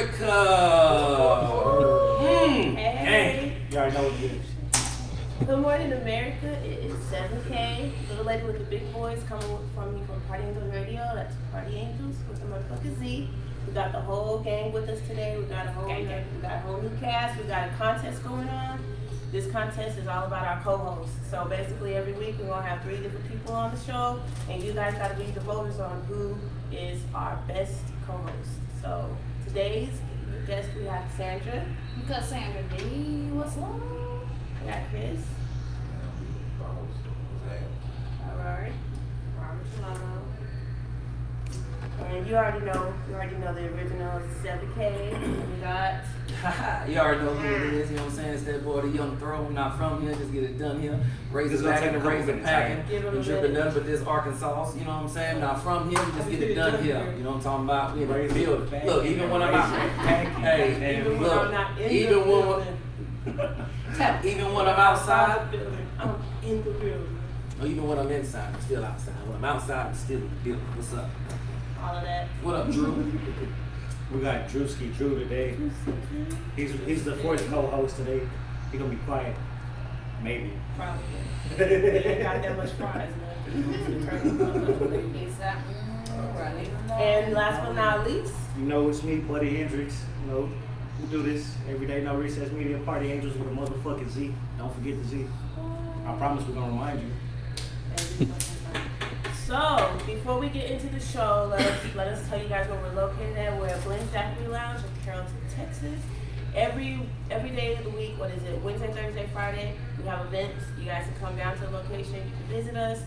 America. Hey. You already know what it is. Good morning, America. It is 7K. Little lady with the big voice coming from me from Party Angels Radio. That's Party Angels with the motherfucking Z. We got the whole gang with us today. We got a whole new cast. We got a contest going on. This contest is all about our co-hosts. So basically every week we're gonna have 3 different people on the show, and you guys gotta be the voters on who is our best co-host. So today's guest we have Cassandra. Kasandra Dee, what's up? We got Chris. Rrari Gelato. And you already know the original 7K. We got You already know who it is, you know what I'm saying? It's that boy, the young throne, not from here, just get it done here. Raise it back and raise it packing. And dripping nothing but this Arkansas, you know what I'm saying? Not from here, we just get it done here. You know what I'm talking about? We in the building. Look, even when I'm out, hey, look, even when I'm outside, I'm in the building. or even when I'm inside, I'm still outside. When I'm outside, I'm still in the building. What's up? All of that. What up, Drew? We got Drew today. He's the fourth co-host today. He gonna be quiet, maybe. Probably. He ain't got that much prize left. And last but not least, You know it's me, Buddy Hendrix. You know we do this every day. No recess media, Party Angels with a motherfucking Z. Don't forget the Z. I promise we're gonna remind you. so before we get into the show, let us tell you guys where we're located at. We're at Blend Factory Lounge in Carrollton, Texas. Every day of the week, Wednesday, Thursday, Friday, we have events. You guys can come down to the location. You can visit us.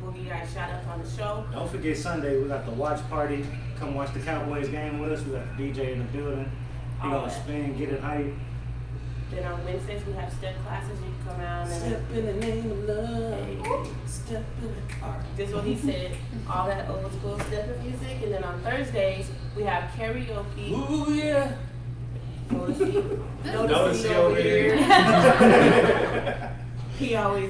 We'll give you guys shout outs on the show. Don't forget Sunday, we got the watch party. Come watch the Cowboys game with us. We got the DJ in the building. He gonna spin, get it hype. Then on Wednesdays we have step classes. You can come out and Step in the name of love. Hey. Step in the heart. This is what he said. All that old school stepping music. And then on Thursdays we have karaoke. Ooh, yeah. Notice he over here. He's always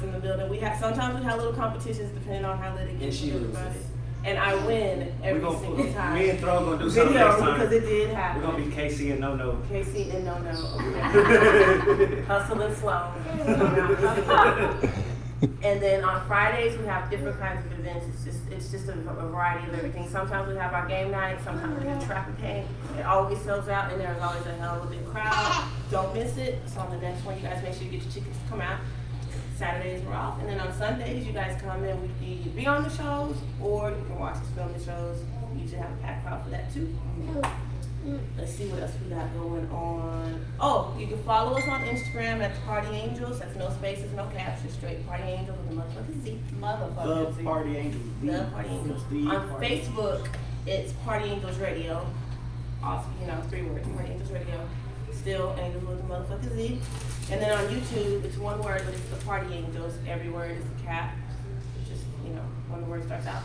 in the building. Sometimes we have little competitions depending on how lit it And gets. she loses. And I win every single time. Me and Throw gonna do something Video next time. because it did happen. We're gonna be Casey and No. Casey and No. Okay. Hustle and slow. And then on Fridays we have different kinds of events. It's just a variety of everything. Sometimes we have our game night. Sometimes we have traffic paint. It always sells out, and there's always a hell of a big crowd. Don't miss it. It's on the next one. You guys make sure you get your tickets to come out. Saturdays we're off, and then on Sundays you guys come in. We can either be on the shows or you can watch us film the shows. We usually have a packed crowd for that too. Let's see what else we got going on. Oh, you can follow us on Instagram at Party Angels. That's no spaces, no caps, just straight Party Angels with a motherfucking Z. The Party Angels. The Party Angels. On Facebook, it's Party Angels Radio. Also, 3 words, Party Angels Radio. Still Angels with a motherfucking Z. And then on YouTube, it's one word, but it's the Party Angels. Every word is a cap. Just, when the word starts out.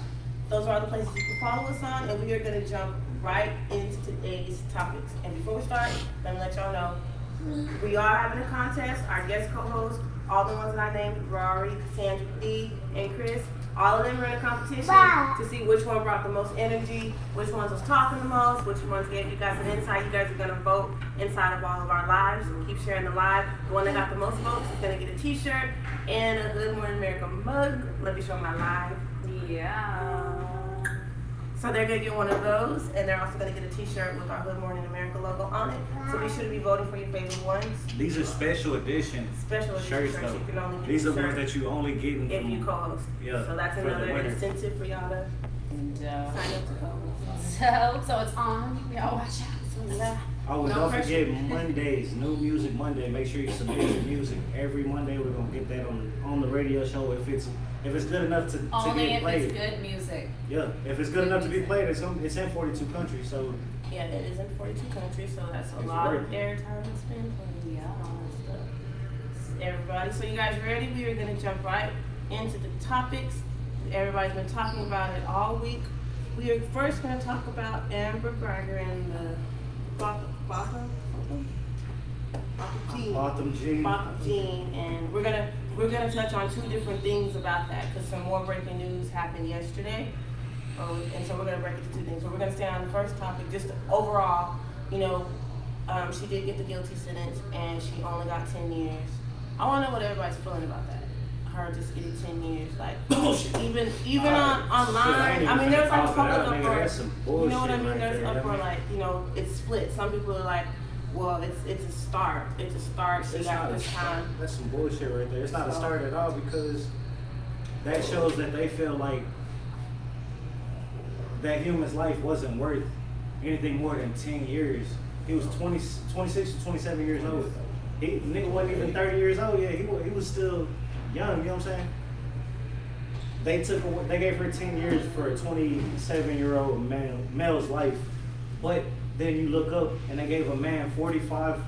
Those are all the places you can follow us on, and we are going to jump right into today's topics. And before we start, let me let y'all know, we are having a contest. Our guest co-hosts, all the ones that I named, Rrari, Cassandra Dee, and Chris, all of them are in a competition to see which one brought the most energy, which ones was talking the most, which ones gave you guys an insight. You guys are going to vote inside of all of our lives. Keep sharing the live. The one that got the most votes is going to get a t-shirt and a Good Morning America mug. Let me show my live. Yeah. So they're going to get one of those, and they're also going to get a t-shirt with our Good Morning America logo on it. So be sure to be voting for your favorite ones. These are special edition Shirts shirts though. You can only get These are shirt ones that you only get if you co-host. Yeah. So that's for the another winner. incentive for y'all to sign up to co-host. So it's on. Y'all watch out. Oh, and No don't pressure. forget Mondays, New Music Monday. Make sure you submit your music every Monday. We're gonna get that on the radio show if it's good enough to Only get if played. it's good music. Yeah, if it's good enough to be played, it's in 42 countries. So Yeah, it is in 42 countries, so that's a It's lot worth of it. airtime to spend playing all that stuff. Everybody, so you guys ready? We are going to jump right into the topics. Everybody's been talking about it all week. We are first going to talk about Amber Guyger and the Botham Jean, and we're gonna touch on 2 different things about that because some more breaking news happened yesterday, and so we're gonna break it to 2 things. So we're gonna stay on the first topic, just overall she did get the guilty sentence, and she only got 10 years. I want to know what everybody's feeling about that. Her just getting 10 years, like even online. I mean, there's like public uproar. You know what I mean? There's uproar, like it's split. Some people are like, well, it's a start. It's a start. She got this time. That's some bullshit right there. It's not a start at all because that shows that they feel like that human's life wasn't worth anything more than 10 years. He was 26 to 27 years old. Nigga wasn't even 30 years old yet. He was still young, you know what I'm saying? They gave her 10 years for a 27-year-old male's life. But then you look up and they gave a man 45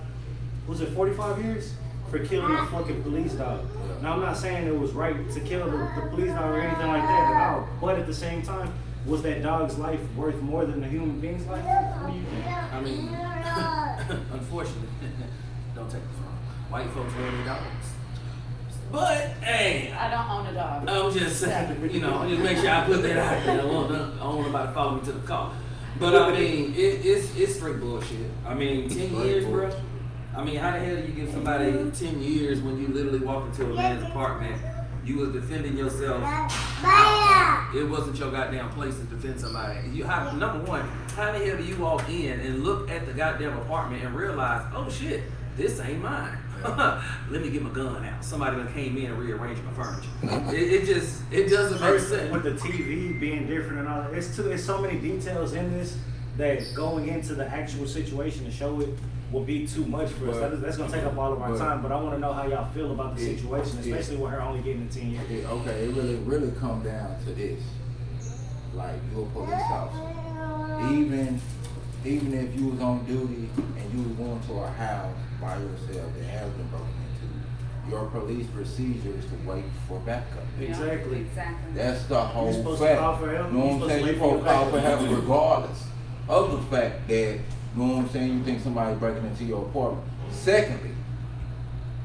years for killing a fucking police dog. Now I'm not saying it was right to kill the police dog or anything like that at all. But at the same time, was that dog's life worth more than the human being's life? What do you think? I mean, unfortunately, don't take this wrong. White folks wear their dogs. But, hey. I don't own a dog. I'm just saying, just make sure I put that out there. I don't want nobody to follow me to the car. But, I mean, it's straight bullshit. I mean, 10 years, bro. I mean, how the hell do you give somebody 10 years when you literally walk into a man's apartment? You was defending yourself. It wasn't your goddamn place to defend somebody. Number one, how the hell do you walk in and look at the goddamn apartment and realize, oh shit, this ain't mine. Let me get my gun out. Somebody done came in and rearranged my furniture. It doesn't make sense. With the TV being different and all that, it's so many details in this that going into the actual situation to show it will be too much for us. That's gonna take up all of our time. But I want to know how y'all feel about the situation, especially with her only getting the 10 years. It really come down to this. Like, you're a police officer. Even if you was on duty and you was going to a house by yourself that has been broken into, your police procedure is to wait for backup. Exactly. That's the whole fact. Supposed to call for help. You know what I'm saying? You're supposed to call for help regardless of the fact that, you know what I'm saying, you think somebody's breaking into your apartment. Secondly,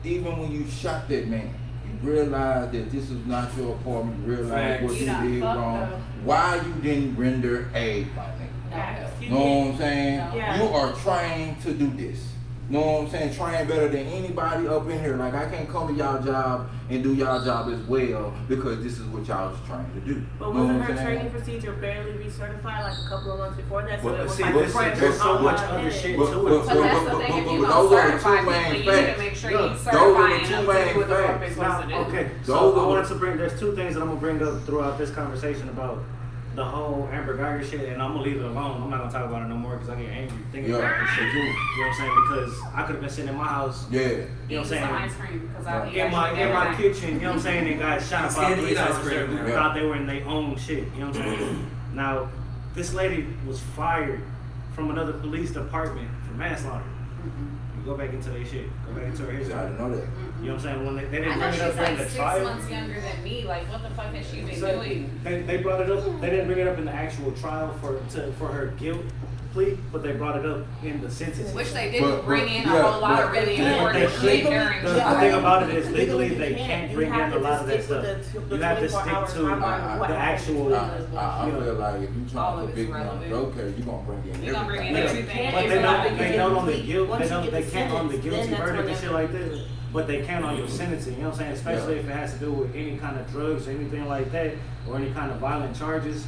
even when you shot that man, you realize that this is not your apartment, you realize what you did wrong. Why you didn't render aid, my nigga? You know what I'm saying? You are trying to do this. You know what I'm saying? Trying better than anybody up in here. Like, I can't come to y'all job and do y'all job as well because this is what y'all was trying to do. But wasn't her training procedure barely recertified like a couple of months before that? So There's so much other shit to it. But that's the thing, if you don't certify people, you need to make sure you certify them to do what the fuck they're supposed to do. Okay, so I wanted to there's two things that I'm going to bring up throughout this conversation about the whole Amber Guyger shit, and I'm gonna leave it alone. I'm not gonna talk about it no more because I get angry thinking about this shit too. You know what I'm saying? Because I could have been sitting in my house. Yeah. You know what I'm saying? Ice cream, in my kitchen. You know what I'm saying? And got shot by a police officer who thought they were in their own shit. You know what I'm saying? Now, this lady was fired from another police department for manslaughter. You go back into their shit. Go back into her history. I didn't know that. You know what I'm saying? When they didn't I bring it up during the trial. She's like 6 months younger than me. Like, what the fuck has she been doing? They brought it up. They didn't bring it up in the actual trial for her guilt plea, but they brought it up in the sentencing. Which they didn't bring in a whole lot of really important shit during the thing about it is legally they can't bring in a lot of that stuff. You have to stick to the actual. I feel like if you trying to convict me on drug case, you're gonna bring in everything. But they don't on the guilt. They can't on the guilty verdict and shit like this. But they can on your sentencing, you know what I'm saying? Especially if it has to do with any kind of drugs or anything like that, or any kind of violent charges.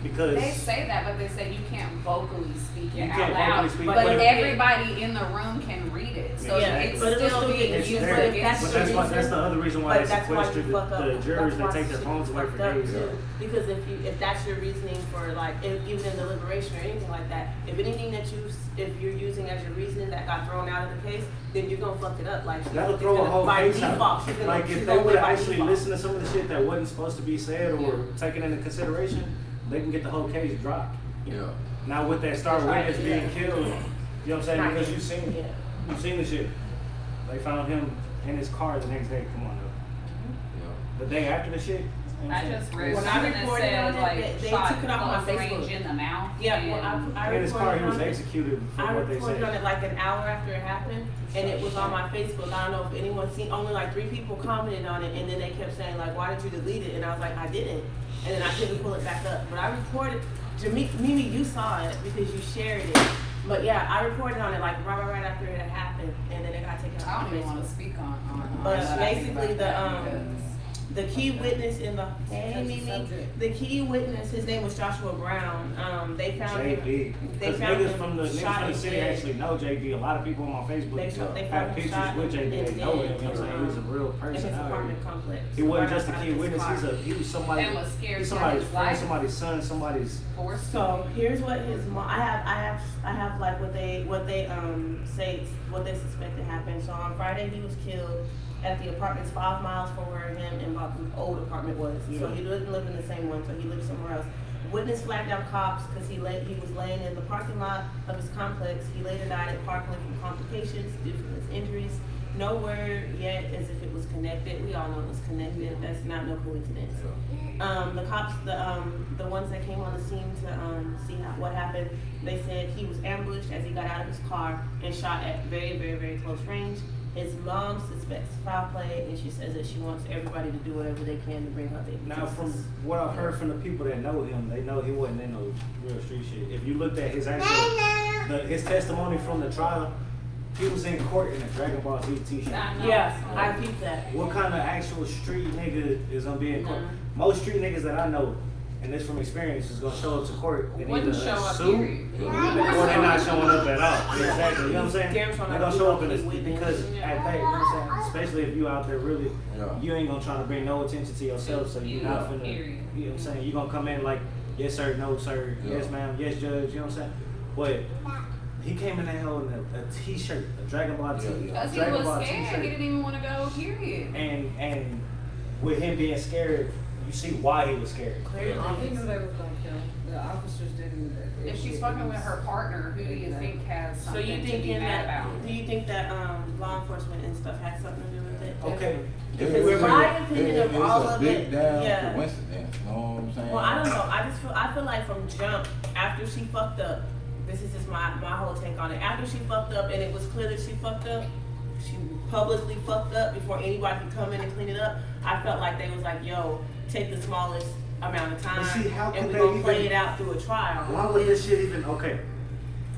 Because they say that, but they say you can't vocally speak it out loud. But everybody in the room can read it, so it's still being used against. But that's the other reason why they sequestered the jurors that take their phones away for days. Because if that's your reasoning for like even in deliberation or anything like that, if anything if you're using as your reasoning that got thrown out of the case, then you're gonna fuck it up. Like that'll throw a whole case out. Like if they would have actually listened to some of the shit that wasn't supposed to be said or taken into consideration, they can get the whole case dropped. Yeah. Now with that star witness being killed, you know what I'm saying? Because you've seen the shit. They found him in his car the next day. Come on, though. The day after the shit. I just read something that said like they shot took it off my close Facebook. range in the mouth. Yeah, well, I in his car, he was executed for I what they reported said. on it like an hour after it happened, and it was on my Facebook. I don't know if anyone seen. Only like 3 people commented on it, and then they kept saying like, "Why did you delete it?" And I was like, "I didn't," and then I couldn't pull it back up. But I reported. Mimi, you saw it because you shared it. But yeah, I reported on it like right after it had happened, and then it got taken I off don't even want to speak on But what I think basically, about the key witness in the the key witness, his name was Joshua Brown. They found JD. him. They Because found niggas him from the shot and city dead. actually know JD. A lot of people on my Facebook They found have him pictures shot with JD. and They know him. dead, You know what I'm saying? He was a real in person his out apartment here. complex. He wasn't right just a outside key of his witness. car. He was somebody. And was scared He's for somebody's his friend, life. somebody's son, somebody's. So here's what his mom. I have like what they say what they suspected happened. So on Friday he was killed at the apartments 5 miles from where him and Bob's old apartment was. So he didn't live in the same one. So he lived somewhere else. Witness flagged down cops because he was laying in the parking lot of his complex. He later died at Parkland from complications due to his injuries. No word yet as if it was connected. We all know it was connected. That's not no coincidence. The cops, the ones that came on the scene to see what happened, they said he was ambushed as he got out of his car and shot at very, very, very close range. His mom suspects foul play, and she says that she wants everybody to do whatever they can to bring her baby. Now, from what I've heard from the people that know him, they know he wasn't in no real street shit. If you looked at his his testimony from the trial, he was in court in a Dragon Ball Z t-shirt. Yeah, I peeped that. What kind of actual street nigga is gonna be in court? Most street niggas that I know, and this from experience, is gonna show up to court in either Wouldn't show a up, suit period. or they're not showing up at all. Exactly, you know what I'm saying? They're They're gonna show up in because at that, you know what I'm saying? Especially if you out there really, you ain't gonna try to bring no attention to yourself, so you're not finna, you know what I'm saying? You're gonna come in like, yes sir, no sir, yes ma'am, yes judge, you know what I'm saying? But he came in that hell in a t-shirt, a Dragon Ball t-shirt. Because he was scared. He didn't even want to go, period. And with him being scared, you see why he was scared. He knew they was gonna kill him. The officers didn't. If she's fucking with her partner, who do you think has So something you to be thinking mad that? about? Do you think that law enforcement and stuff had something to do with it? Okay. Because my opinion of all It's a of big it, damn yeah. coincidence. You know what I'm saying? Well, I don't know. I feel like from jump after she fucked up. This is just my whole take on it. After she fucked up and it was clear that she fucked up, she publicly fucked up before anybody could come in and clean it up. I felt like they was like, yo, take the smallest amount of time see, how and could we're they gonna play even- it out through a trial. Why would this shit even, okay.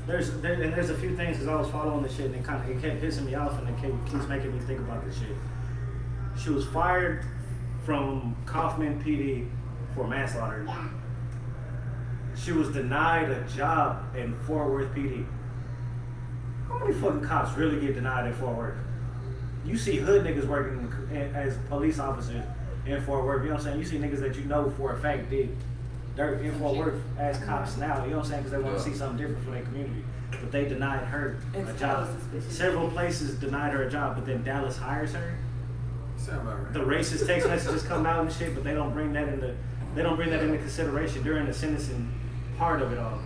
There's a few things because I was following this shit and it kept pissing me off and it keeps making me think about this shit. She was fired from Kaufman PD for manslaughter. She was denied a job in Fort Worth PD. How many fucking cops really get denied in Fort Worth? You see hood niggas working as police officers in Fort Worth, you know what I'm saying? You see niggas that you know for a fact did dirt in Fort Worth as cops now, you know what I'm saying? Because they want to see something different for their community. But they denied her a job. Several places denied her a job, but then Dallas hires her. The racist text messages come out and shit, but they don't bring that into consideration during the sentencing part of it all.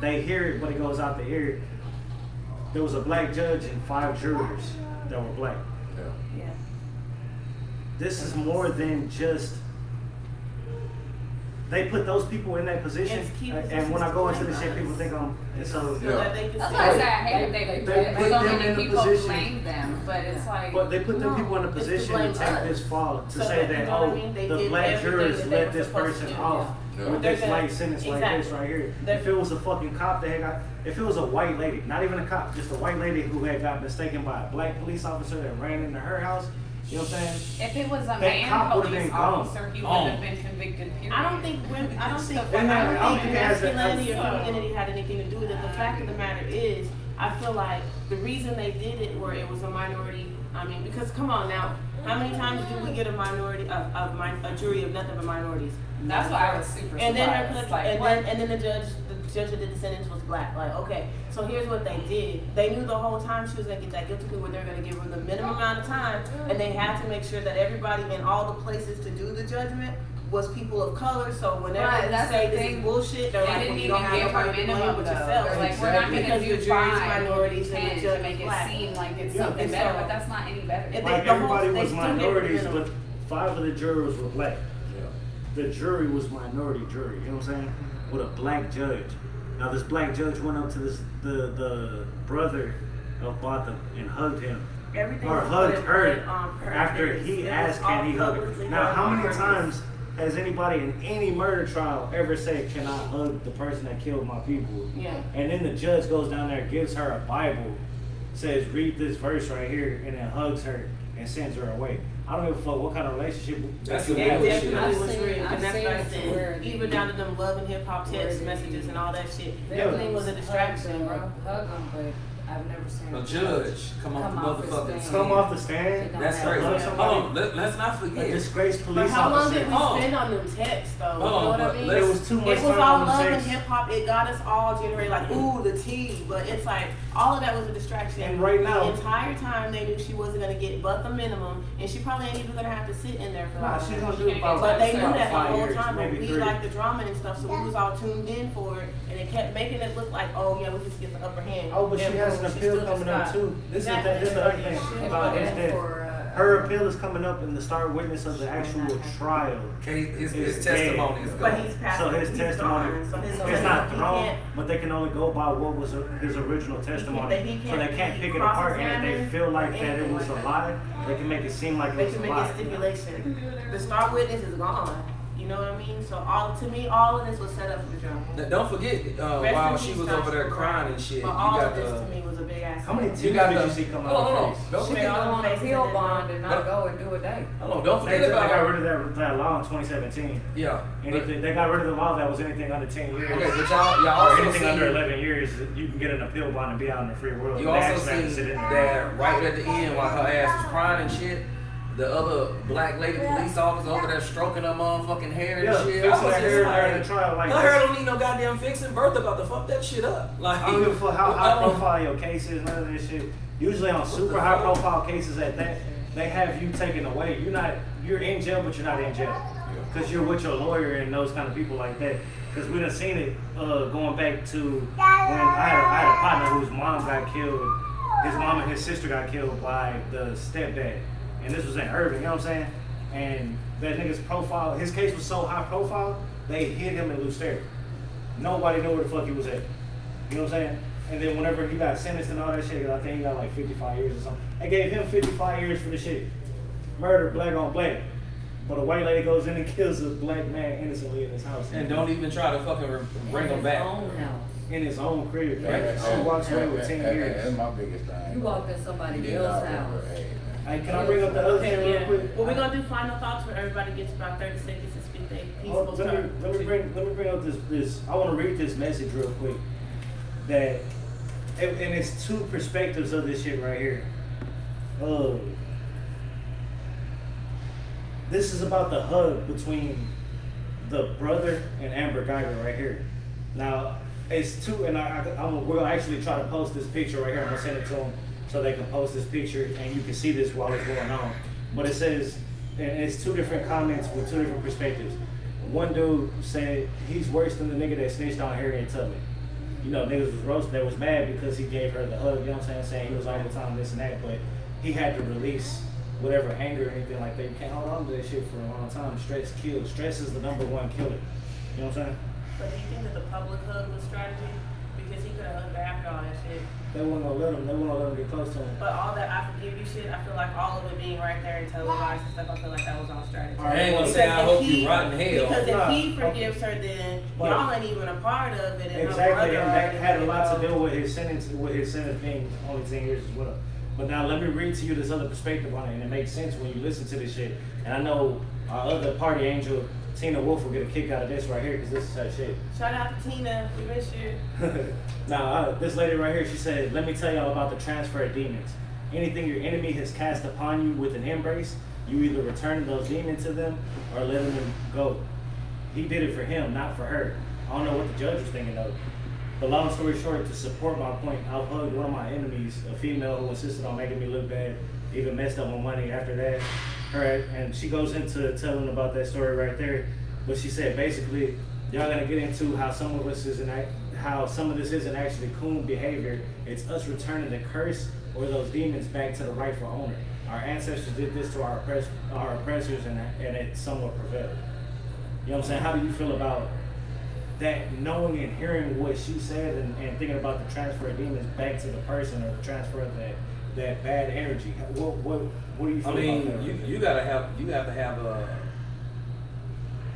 They hear it, but it goes out the ear. There was a black judge and 5 jurors that were black. Yeah. This is more than just. They put those people in that position, and when I go into the shit, people think I'm. And so that they can That's say- why I say I hate that They put so them in many the people position. blame them, but it's like. But they put them people in a it's to position to blame take us. this fall, to So say that, you that, know what I oh, mean? They the did black everything jurors that they let were this supposed person to do, off yeah. with They're this gonna- light sentence like exactly. this right here. They're- If it was a fucking cop that had got, if it was a white lady, not even a cop, just a white lady who had got mistaken by a black police officer that ran into her house, you know what I'm saying? If it was a That man cop would've police been gone. officer, he would Gone. have been convicted, period. I don't think women. I don't think. And I I don't think it has masculinity or a- femininity had anything to do with it. The fact of the matter is, I feel like the reason they did it, where it was a minority. I mean, because come on now, how many times do we get a minority a jury of nothing but minorities? That's why I was super And then surprised. Like, and then the judge that did the sentence was black. Like, okay, so here's what they did. They knew the whole time she was gonna get that guilty plea where they're gonna give her the minimum amount of time, and they had to make sure that everybody in all the places to do the judgment was people of color. So whenever Right, they that's say the this thing. is bullshit, they're They like, didn't well, you even don't have give her nobody to blame minimum but though. yourself. They're like, we're not Because gonna the do jury's 5, minorities and the 10 judge to make is it black. seem like it's Yeah. something And better, so- but that's not any better. And Like the whole- everybody they was still get minorities, minimum. but 5 of the jurors were black. The jury was minority jury, you know what I'm saying? With a black judge. Now this black judge went up to the brother of Botham and hugged him. Everything Or was hugged put her on after purpose. he It was asked all can he hug her. publicly Now done how on many purpose. times has anybody in any murder trial ever said, can I hug the person that killed my people? Yeah. And then the judge goes down there, gives her a Bible, says, read this verse right here, and then hugs her and sends her away. I don't give a fuck what kind of relationship. That's It the bullshit. definitely was I've real, seen and that's what I it to where said. Even down to them love and hip hop text messages and all that shit. Everything was a distraction, bro. Hug them, but I've never seen A judge come off the motherfucking stand. Come off the stand. That's crazy. Hug Hold somebody. on, let's not A forget. disgraced But police how long officer. did we spend on them texts, though? You know on, what I but mean? There was too much It was time all on love the and sex. hip hop. It got us all generated like, ooh, the tea. But it's like, all of that was a distraction. And right now- the entire time they knew she wasn't going to get but the minimum, and she probably ain't even going to have to sit in there for Nah, long. she's gonna do it about But they knew about that the 5 whole years, time, but maybe we 3. liked the drama and stuff, so we was all tuned in for it, and it kept making it look like, oh yeah, we just get the upper hand. Oh, but she And has an boom, she appeal still coming just up got- too. This Exactly. is the other thing about this that her appeal is coming up in the star witness of the actual trial. His It's testimony is dead. But gone. he's passed. So his he's testimony, gone, so his it's not he thrown, can't- but they can only go by what was his original testimony. he So they can't pick it apart, and if they feel like that it was a lie, they can make it seem like They it was can a make lie. a stipulation. The star witness is gone. You know what I mean? So to me, all of this was set up for the drama. Now, don't forget, Rest while in she peace, was Tasha over there Cobbs. crying and shit, you But all got of this to the. me was a big ass. How many You tears got did the- you see come Hold out on, of her face? don't She forget. made all Go them on a faces appeal and then- bond and not go and do a day. Hold on, don't They forget got about. rid of that law in 2017. Yeah. But, Anything, they got rid of the law that was anything under 10 years. okay, but y'all Or also anything under see. 11 years, you can get an appeal bond and be out in the free world. You They also actually have to see sit in there. that right at the end while her ass was crying and shit, the other black lady police officer over there stroking her motherfucking hair and Yeah, shit. fixing I was her just hair during the trial, like her hair don't need no goddamn fixing. Bertha about to fuck that shit up. Like, I don't give a fuck how high profile your case is, none of this shit. Usually on super high profile cases at that, they have you taken away. You're in jail, but you're not in jail. Because you're with your lawyer and those kind of people like that. Because we done seen it going back to when I had a partner whose mom got killed. His mom and his sister got killed by the stepdad. And this was in Irving, you know what I'm saying? And that nigga's profile, his case was so high profile, they hid him in Lucerne. Nobody knew where the fuck he was at. You know what I'm saying? And then whenever he got sentenced and all that shit, I think he got like 55 years or something. They gave him 55 years for the shit. Murder, black on black. But a white lady goes in and kills a black man innocently in his house. and don't even try to fucking bring them back. In his own crib. Hey, She walks away with 10 hey, years. That's my biggest thing. You walked in somebody Yeah, else's I house. remember, hey, Hey, can I bring up the other thing Okay, real yeah. quick? Well, we're gonna do final thoughts where everybody gets about 30 seconds to speak their Oh, peaceful let me bring up this. I want to read this message real quick. That and it's two perspectives of this shit right here. This is about the hug between the brother and Amber Guyger right here. Now it's two, and we're gonna actually try to post this picture right here. I'm gonna send it to them so they can post this picture and you can see this while it's going on. But it says, and it's two different comments with two different perspectives. One dude said he's worse than the nigga that snitched on Harriet Tubman. You know, niggas was roasted, that was mad because he gave her the hug, you know what I'm saying he was all the time this and that, but he had to release whatever anger or anything like that. You can't hold on to that shit for a long time. Stress kills. Stress is the #1 killer. You know what I'm saying? But do you think that the public hug was strategy? Because he could have hugged her after all that shit. They wouldn't let him. They wouldn't let him get close to him. But all that I forgive you shit, I feel like all of it being right there and televised and stuff, I feel like that was all strategy. All right, I ain't gonna Because say I if hope he- you rot in hell. Because if Nah, he okay. forgives her, then But- y'all ain't even a part of it. And her Exactly, brother and that already had a lot to let it do with his sentence being only 10 years as well. But now let me read to you this other perspective on it, and it makes sense when you listen to this shit. And I know our other party angel, Tina Wolf, will get a kick out of this right here because this is her shit. go. Shout out to Tina, we miss you. Now, this lady right here, she said, let me tell y'all about the transfer of demons. Anything your enemy has cast upon you with an embrace, you either return those demons to them or let them go. He did it for him, not for her. I don't know what the judge was thinking of. But long story short, to support my point, I hugged one of my enemies, a female who insisted on making me look bad, even messed up my money after that. And she goes into telling about that story right there. But she said, basically, y'all gonna get into how some of this isn't actually coon behavior. It's us returning the curse or those demons back to the rightful owner. Our ancestors did this to our oppressors, and it somewhat prevailed. You know what I'm saying? How do you feel about that, knowing and hearing what she said and thinking about the transfer of demons back to the person, or the transfer of that bad energy? What do you feel I mean, about that? you have to have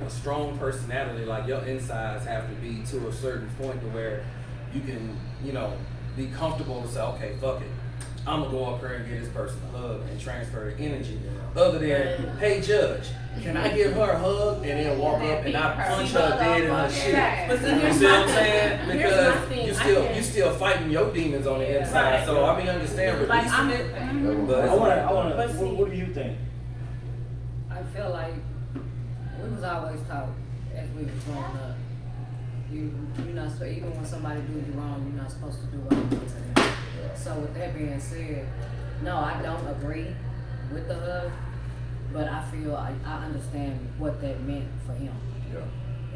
a strong personality, like your insides have to be to a certain point to where you can, you know, be comfortable to say, okay, fuck it. I'm gonna go up here and give this person a hug and transfer the energy. Other than, hey judge, can I give her a hug and then walk up and I punch her dead in her shit? But see, You see what I'm saying? here's my Because thing. you still fighting your demons on the inside. Right. So I mean, understand Like, releasing it. But I wanna. But see- What do you think? I feel like we was always taught as we was growing up. You're not supposed, even when somebody do you wrong, you're not supposed to do what you do to them. So with that being said, no, I don't agree with the hug, but I feel I understand what that meant for him. Yeah.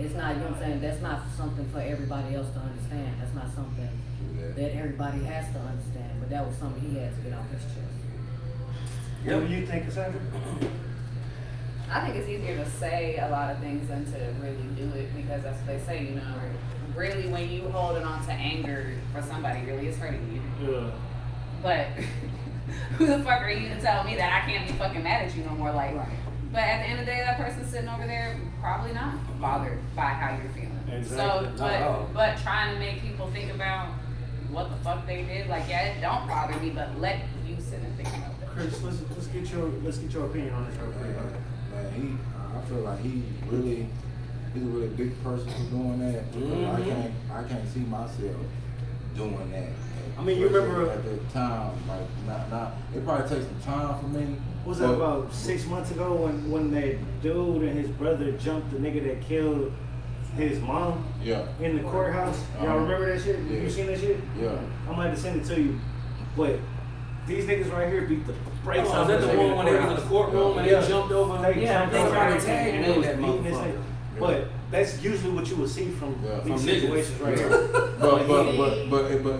It's not, you know what I'm saying, that's not something for everybody else to understand. That's not something that everybody has to understand, but that was something he had to get off his chest. What do you think, Cassandra? I think it's easier to say a lot of things than to really do it, because that's what they say, you know, really when you holding on to anger for somebody, really it's hurting you. Yeah. But who the fuck are you to tell me that I can't be fucking mad at you no more? Like, but at the end of the day, that person sitting over there probably not bothered by how you're feeling. Exactly. So, but trying to make people think about what the fuck they did, like, yeah, it don't bother me, but let you sit and think about that. Chris, let's get your opinion on this real quick. Man, I feel like he's a really big person for doing that. Because I can't see myself doing that. I mean, you remember at the time, like not it probably takes some time for me. Was that about 6 months ago when that dude and his brother jumped the nigga that killed his mom? Yeah. In the courthouse. Y'all remember that shit? Yeah. You seen that shit? Yeah. I'm gonna have to send it to you. But these niggas right here beat the brakes Oh, off is that the nigga one when they was in the courtroom and Yeah. they jumped over? They jumped they over tried to everything tag and him they was that beating this motherfucker. nigga. But that's usually what you would see from these From situations niggas. right here. But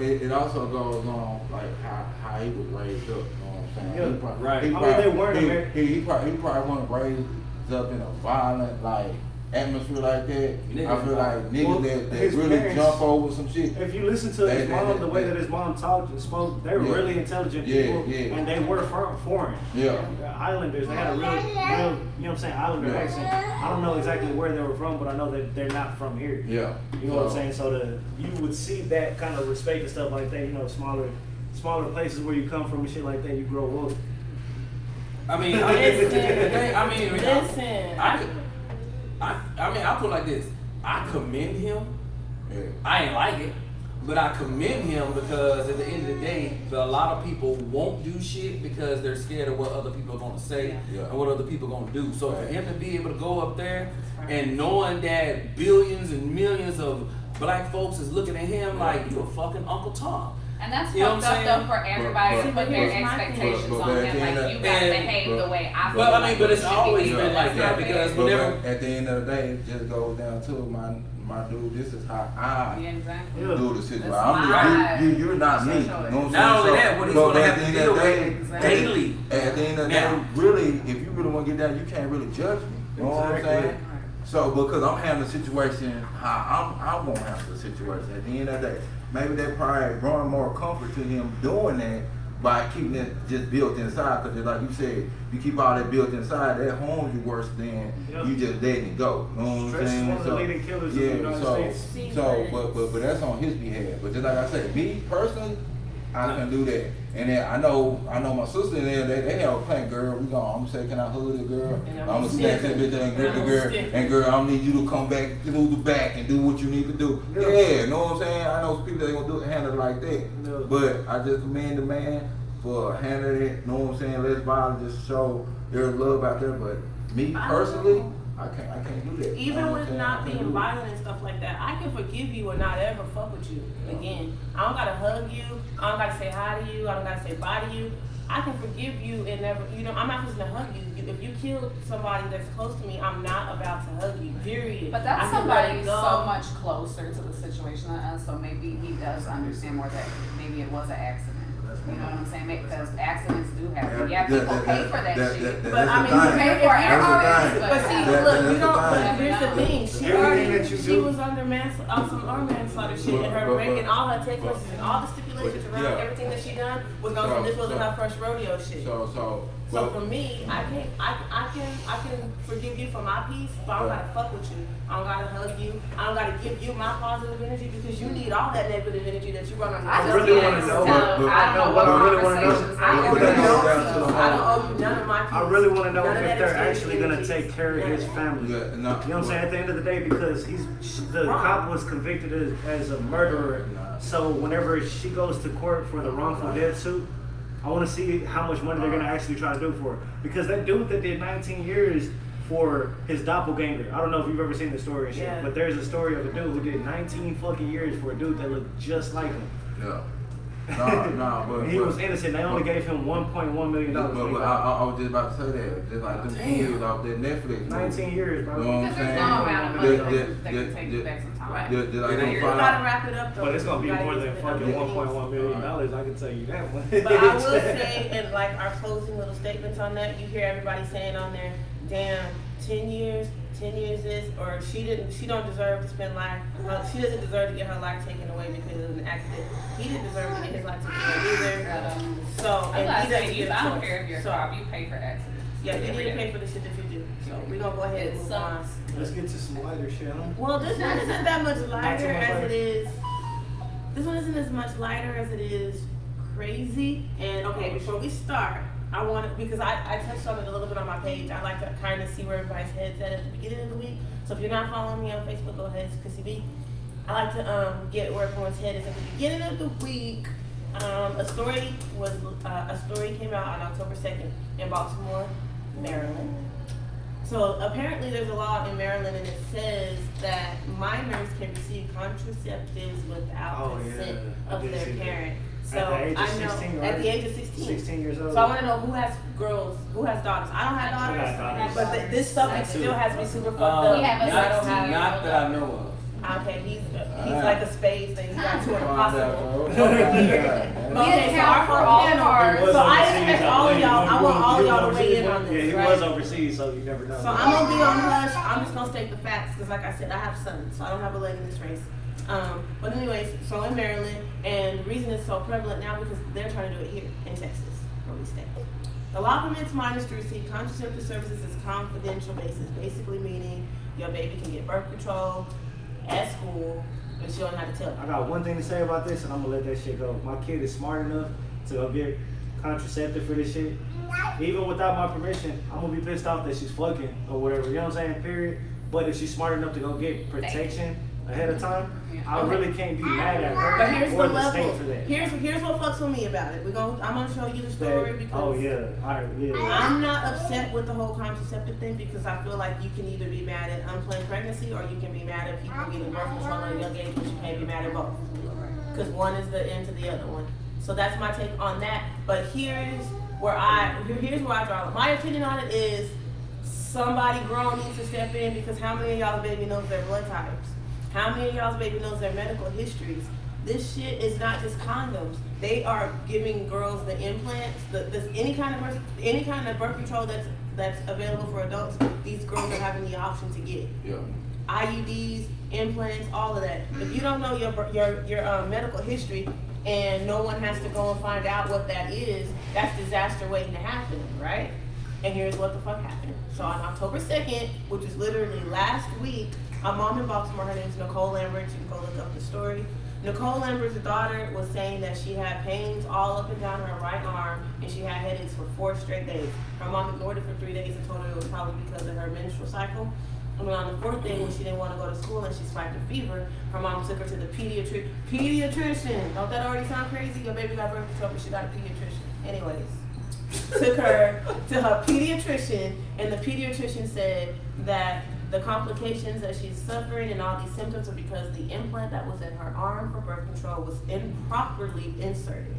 it also goes on like how he was raised up. You know what I'm saying? Yeah. He probably, Right. He I mean, probably, they weren't he probably wasn't raised up in a violent like atmosphere like that. I feel like niggas that his really parents- jump over some shit. If you listen to his mom, the way that his mom talked and spoke, they were Yeah. really intelligent Yeah, people, yeah. and they were foreign. Yeah. The Islanders, they had a real, you know what I'm saying, Islander Yeah. accent. I don't know exactly where they were from, but I know that they're not from here. Yeah. You know what I'm saying? So you would see that kind of respect and stuff like that. You know, smaller places where you come from and shit like that. You grow up. I mean, I put it like this. I commend him. Yeah. I ain't like it, but I commend him because at the end of the day, a lot of people won't do shit because they're scared of what other people are going to say Yeah. and what other people are going to do. So Right. for him to be able to go up there and knowing that billions and millions of black folks is looking at him like, you a fucking Uncle Tom. And that's You know fucked what I'm up saying? though for everybody to But- put their here's my thing. expectations But on at him. the end Like, of- you gotta and- behave the way I feel. But I mean, like but you it's should always behave. been like That's that not because fair. But whenever at the end of the day, it just goes down to my dude. This is how I Yeah, exactly. Yeah. do the situation. That's you're not me. You That's know your what I'm saying? not only So- that, what he's but going to at have the to end deal of the day, with daily. At the end of the Now. day, really, if you really want to get down, you can't really judge me. You know what I'm Exactly. saying? So because I'm handling the situation how I'm gonna handle the situation. At the end of the day, maybe that probably brought more comfort to him doing that by keeping it just built inside. Because like you said, you keep all that built inside, that harms you worse than Yeah. you just letting it go. You know what I'm Stress is saying? one of the leading killers of the United States. But that's on his behalf. But just like I said, me personally, I can do that. And then I know my sister in there, they have a plan, girl, I'm gonna say, can I hug the girl? I'm gonna snatch that bitch and grab the girl, and girl, I need you to come back through the back and do what you need to do. Yeah, you know what I'm saying? I know people that gonna handle it like that. Yeah. But I just commend the man for handling it, you know what I'm saying? Let's violence, just show there's love out there. But me personally, I can't do that. Even You know what with I'm not saying? I being can't do it. violent and stuff like that, I can forgive you and not ever fuck with you again. I don't gotta hug you. I don't gotta say hi to you. I don't gotta say bye to you. I can forgive you and never, I'm not supposed to hug you. If you killed somebody that's close to me, I'm not about to hug you, period. But that's I can let somebody it go. so much closer to the situation than us, so maybe he does understand more that maybe it was an accident. You know what I'm saying? Because accidents do happen. Yeah, people pay for that shit. But I mean, you you pay for everything. it. But see, That- look, that's you don't. the But thing. here's the thing: she Everything already, that you she do. was under some manslaughter shit, and her breaking all her text messages and all the stipulations stipulations around everything that she done was going to this wasn't her first rodeo shit. So for me, I can forgive you for my piece, but I don't gotta fuck with you. I don't gotta hug you. I don't gotta give you my positive energy because you need all that negative energy that you run on. I really want to know. I don't owe you none of my peace. I really want to know if they're actually gonna take care of his family. You know what I'm saying? At the end of the day, because the cop was convicted as a murderer. So whenever she goes to court for the wrongful death suit, I want to see how much money they're going to actually try to do for her. Because that dude that did 19 years for his doppelganger, I don't know if you've ever seen the story and shit, but there's a story of a dude who did 19 fucking years for a dude that looked just like him. Yeah. But he was innocent. They only gave him $1.1 million. But I was just about to say that. Just like them kids off that Netflix. 19 years, bro. You know what I'm saying? There's no amount of money that can take you back some time. You gotta wrap it up though. But it's gonna be more than fucking $1.1 million. I can tell you that one. But I will say, and like our closing little statements on that, you hear everybody saying on there, damn, 10 years this, or she don't deserve to spend life, she doesn't deserve to get her life taken away because of an accident. He didn't deserve to get his life taken away either. So, and he doesn't get a choice. I don't care if you're a cop, you pay for accidents. Yeah, you need to pay for the shit that you do. So we're gonna go ahead and move on. Let's get to some lighter shit, huh? Well, this one isn't that much lighter as it is. This one isn't as much lighter as it is crazy. And okay, before we start, I want to, because I touched on it a little bit on my page. I like to kind of see where everybody's head's at the beginning of the week. So if you're not following me on Facebook, go ahead, it's Chrissy B. I like to get where everyone's head is at the beginning of the week. A story came out on October 2nd in Baltimore, Maryland. So apparently there's a law in Maryland and it says that minors can receive contraceptives without consent of their parent. So at the age of 16, right? At the age of 16. 16 years old. So I want to know who has daughters. I don't have daughters, but this subject still has me super fucked up. Not that I know of. Okay, he's like a space thing. He's got two impossible. Okay, so our panel. So I expect all of y'all. I want all of y'all to weigh in on this. Yeah, he was overseas, so you never know. So I'm gonna be on hush. I'm just gonna state the facts because, like I said, I have sons, so I don't have a leg in this race. But anyways, so in Maryland, and the reason it's so prevalent now because they're trying to do it here in Texas, where we stay. The law permits minors to receive contraceptive services as confidential basis, basically meaning your baby can get birth control at school, but you don't have to tell them. I got one thing to say about this, and I'm gonna let that shit go. My kid is smart enough to go get contraceptive for this shit. Even without my permission, I'm gonna be pissed off that she's fucking or whatever. You know what I'm saying? Period. But if she's smart enough to go get protection ahead of time, I really can't be mad at her. But here's or the level. state for that. Here's what fucks with me about it. I'm gonna show you the story because I'm not upset with the whole contraceptive thing because I feel like you can either be mad at unplanned pregnancy or you can be mad at people getting birth control at a young age, but you can't be mad at both because one is the end to the other one. So that's my take on that. But here's where I draw. My opinion on it is somebody grown needs to step in because how many of y'all's baby knows their blood types? How many of y'all's baby knows their medical histories? This shit is not just condoms. They are giving girls the implants, any kind of birth control that's available for adults. These girls are having the option to get. Yeah. IUDs, implants, all of that. If you don't know your medical history and no one has to go and find out what that is, that's disaster waiting to happen, right? And here's what the fuck happened. So on October 2nd, which is literally last week, a mom in Baltimore, her name is Nicole Lambert, you can go look up the story. Nicole Lambert's daughter was saying that she had pains all up and down her right arm and she had headaches for 4 straight days. Her mom ignored it for 3 days and told her it was probably because of her menstrual cycle. And then on the 4th day, when she didn't want to go to school and she spiked a fever, her mom took her to the pediatrician. Don't that already sound crazy? Your baby got birth control, but she got a pediatrician. Anyways, took her to her pediatrician, and the pediatrician said that the complications that she's suffering and all these symptoms are because the implant that was in her arm for birth control was improperly inserted.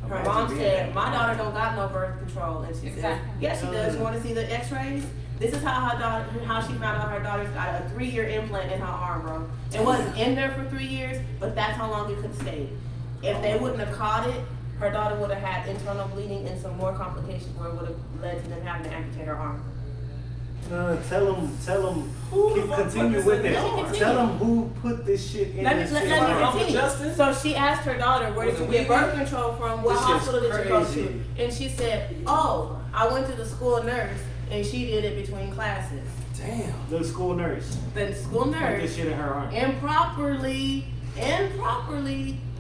Her mom said, my daughter don't got no birth control. And she said, yes, she does. You want to see the x-rays? This is how she found out her daughter's got a 3-year implant in her arm, bro. It wasn't in there for 3 years, but that's how long it could stay. If they wouldn't have caught it, her daughter would have had internal bleeding and some more complications where it would have led to them having to amputate her arm. Tell them, continue with it. Tell them who put this shit in this shit. Let me continue. So she asked her daughter, where did you get birth control from? What hospital did you go to? And she said, oh, I went to the school nurse and she did it between classes. Damn. The school nurse. The school nurse. Put this shit in her arm. Improperly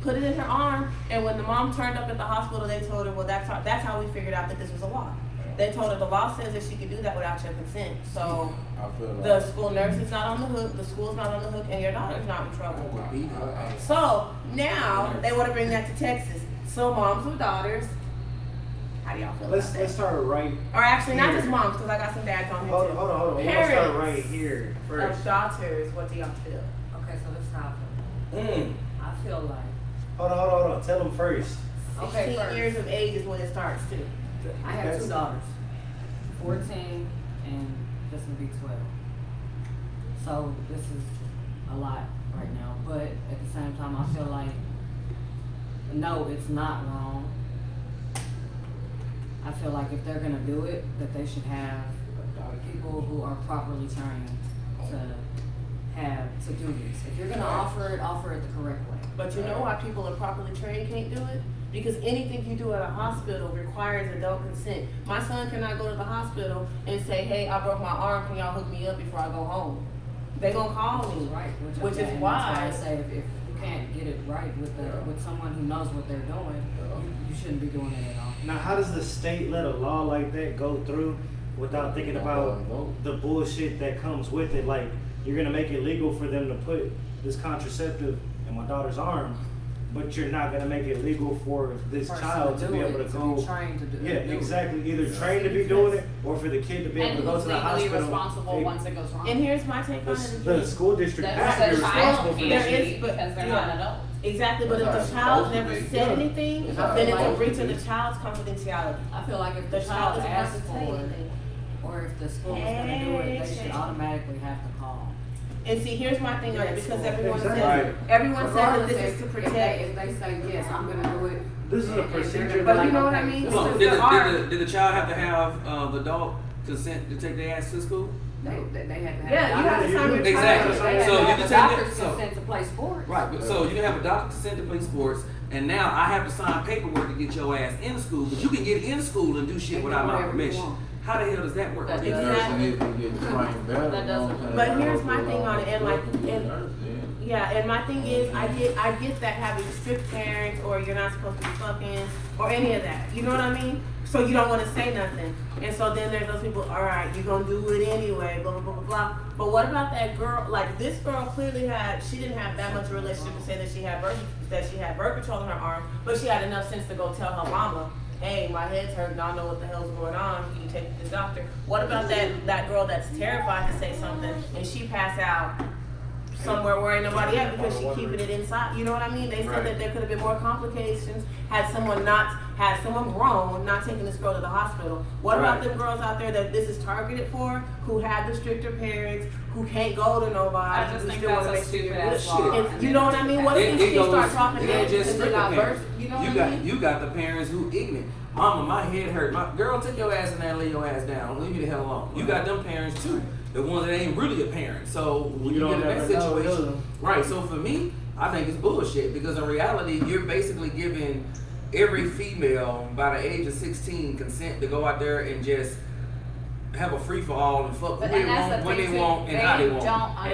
put it in her arm. And when the mom turned up at the hospital, they told her, well, that's how we figured out that this was a law. They told her the law says that she can do that without your consent. So the school nurse is not on the hook, the school's not on the hook, and your daughter's not in trouble. So now they want to bring that to Texas. So moms with daughters, how do y'all feel about that? Let's start right. Or actually, here. not just moms, because I got some dads on here too. Hold on. Parents Let's start right here first. of daughters, what do y'all feel? Okay, so let's stop. I feel like. Hold on. Tell them first. 16 years of age is when it starts too. I have 2 daughters, 14 and just gonna be 12. So this is a lot right now, but at the same time, I feel like no, it's not wrong. I feel like if they're gonna do it, that they should have people who are properly trained to do this. If you're gonna offer it the correct way. But you know why people are properly trained can't do it? Because anything you do at a hospital requires adult consent. My son cannot go to the hospital and say, hey, I broke my arm, can y'all hook me up before I go home? They gonna call me, right? Which is why I say if you can't get it right with someone who knows what they're doing, you shouldn't be doing it at all. Now, how does the state let a law like that go through without thinking about the bullshit that comes with it? Like, you're gonna make it legal for them to put this contraceptive in my daughter's arm, but you're not gonna make it legal for this child to be able to go. Be trained to do yeah, exactly. Either trained to be doing it, or for the kid to be able to go to the hospital. And responsible once it goes wrong. And here's my take on it. The school district has to be responsible for There this. is, but because they're not adults. Exactly, but if the child never said anything, then it's a breach of the child's confidentiality. I feel like if the The child child asks doesn't have to for say it, anything. or if the school is gonna do it, they should automatically have to call. And see, here's my thing on it, because everyone Exactly. says that this is to If protect. they say, yes, I'm gonna do it. This is a procedure. But you know what I mean? Come on, Because there are- did the child have to have adult consent to take their ass to school? They had to have. Yeah, you have to sign your Exactly. child. So you can the take doctor's it. So consent to play sports. right, but so you can have a doctor consent to play sports, and now I have to sign paperwork to get your ass in school, but you can get in school and do shit without my permission. How the hell does that work? That Exactly. That doesn't. But here's my thing on it, and my thing is, I get that having strict parents, or you're not supposed to be fucking, or any of that. You know what I mean? So you don't want to say nothing, and so then there's those people. All right, you're gonna do it anyway. Blah blah blah blah blah. But what about that girl? Like this girl clearly she didn't have that much of a relationship to say that she had birth control in her arm, but she had enough sense to go tell her mama, hey, my head's hurt and I don't know what the hell's going on. Can you take me to the doctor? What about that girl that's terrified to say something and she passed out somewhere where ain't nobody at because she keeping it inside? You know what I mean? They said that there could have been more complications had someone grown not taking this girl to the hospital. What about them girls out there that this is targeted for, who have the stricter parents, who can't go to nobody? I just think that's a stupid ass law. You know what I mean? What if these kids start talking it to just they got birth? You know what I mean? You got the parents who ignorant. Mama, my head hurt. My girl, take your ass in there and lay your ass down. Leave me the hell alone. You got them parents too. The ones that ain't really a parent. So when you get in that situation, right? So for me, I think it's bullshit, because in reality, you're basically giving every female by the age of 16 consent to go out there and just have a free for all and fuck when they want and how they want. They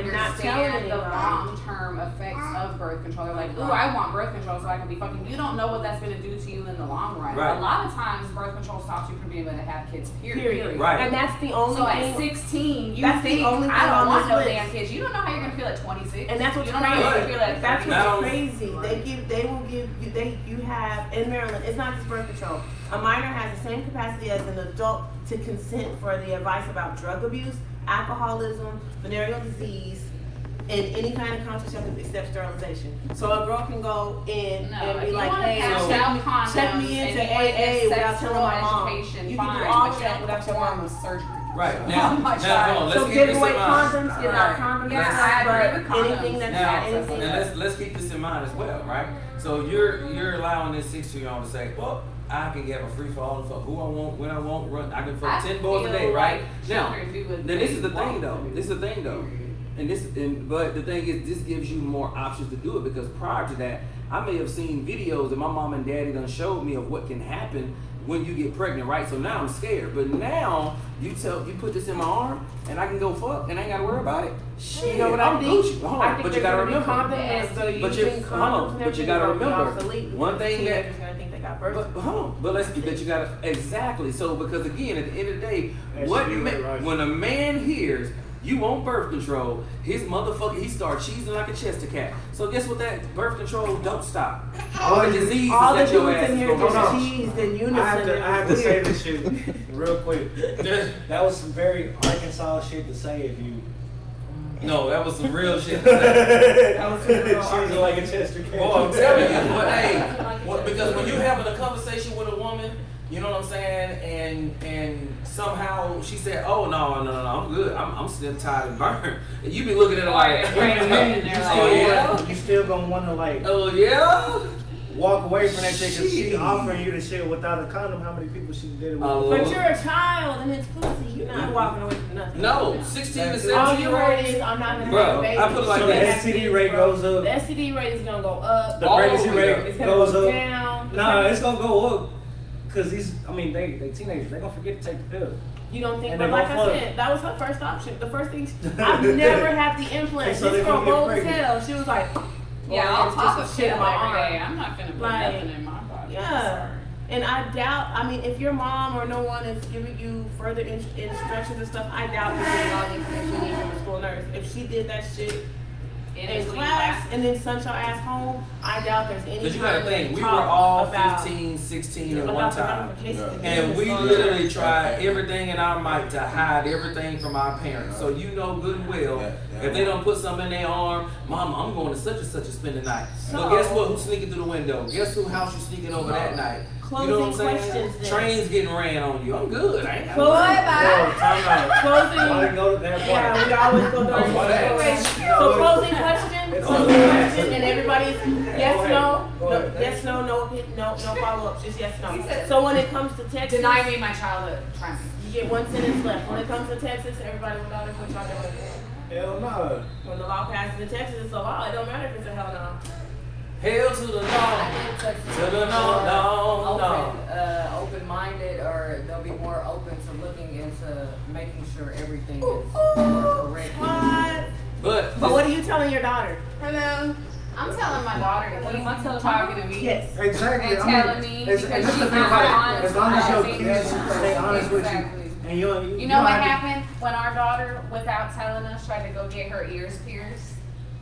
don't understand the long-term effects of birth control. They're like, ooh, I want birth control so I can be fucking. You don't know what that's going to do to you in the long run. Right. A lot of times, birth control stops you from being able to have kids. Period. Right. And that's the only So thing. at 16, you That's the think, only thing I on don't want this no list. damn kids. You don't know how you're going to feel at 26. And that's what's you don't know crazy. how you're going to feel at That's 30. what's crazy. They will give you, you have, in Maryland, it's not just birth control. A minor has the same capacity as an adult to consent for the advice about drug abuse, alcoholism, venereal disease, and any kind of contraceptive except sterilization. So a girl can go in and be like, hey, check me into AA without telling my mom. You can do all of that without your mom. Surgery. Right. Now hold on, let's So keep give this away in mind. condoms, give out condom Yeah, stuff, I agree but with condoms. anything that's Yeah. anything. And let's keep this in mind as well, right? So you're allowing this 16-year-old to say, well, I can get a free for all and fuck who I want, when I want, run. I can fuck 10 boys a day, right? Now, this is the thing though. But the thing is, this gives you more options to do it, because prior to that, I may have seen videos that my mom and daddy done showed me of what can happen when you get pregnant, right? So now I'm scared. But now you put this in my arm and I can go fuck and I ain't gotta worry about it. Shit, you know what I mean? But you gotta remember. But you gotta remember one thing that. But you gotta exactly. So because again, at the end of the day, when a man hears you want birth control, his motherfucker, he starts cheesing like a Chester cat. So guess what? That birth control don't stop. All the diseases that your ass is going to cheesed in unison. I have to say this shit real quick. That was some very Arkansas shit to say if you. No, that was some real shit to say. That was some real cheesing like a Chester cat. Boy, I'm telling you, but hey, because when you're having a conversation with a woman, you know what I'm saying, and somehow she said, "Oh no, I'm good. I'm still tired and burned." And you be looking at her like, you still gonna wanna like, oh yeah, walk away from that shit because she offering you the shit without a condom. How many people she did it with? But you're a child and it's pussy. You're not walking away from nothing. No, 16 to 17 all you heard is, I'm not gonna have a baby. I put it like so this. the STD rate goes up. The STD rate is gonna go up. The pregnancy rate goes up. Down. Nah, it's gonna go up. Cause they teenagers, they gonna forget to take the pill. You don't think, and but like I said, that was her first option. The first thing, I've never had the implant. So this girl bold as hell. She was like, yeah, I'll pop a shit in my arm. every day. I'm not gonna put nothing in my body. Yeah. And I doubt, if your mom or no one is giving you further instructions and stuff, I doubt you're getting all the information you need from a school nurse. If she did that shit in class and then sent your ass home, I doubt there's any. Because you gotta think, we were all 15, 16 at one time. And we literally tried everything in our might to hide everything from our parents. So you know good and well, if they don't put something in their arm, Mama, I'm going to such and such a spend the night. But guess what? Who's sneaking through the window? Guess who house you sneaking over that night? Closing you know what I'm saying? questions. Trains getting ran on you. I'm good. I ain't Closing. Yeah, we always go through. So closing question, and everybody's yes, no follow up, just yes, no. So when it comes to Texas, deny me my childhood. You get one sentence left. When it comes to Texas, everybody will know what y'all doing. Hell no. When the law passes in Texas, it's a law. It don't matter if it's a hell no. Hell to the law. To the no. Open-minded, or they'll be more open to looking into making sure everything is correct. What? But what are you telling your daughter? Hello. I'm telling my daughter to keep talking to me. Yes. Exactly. And telling me because she's not honest. As long as your kids stay honest with you. And you know what happened when our daughter, without telling us, tried to go get her ears pierced?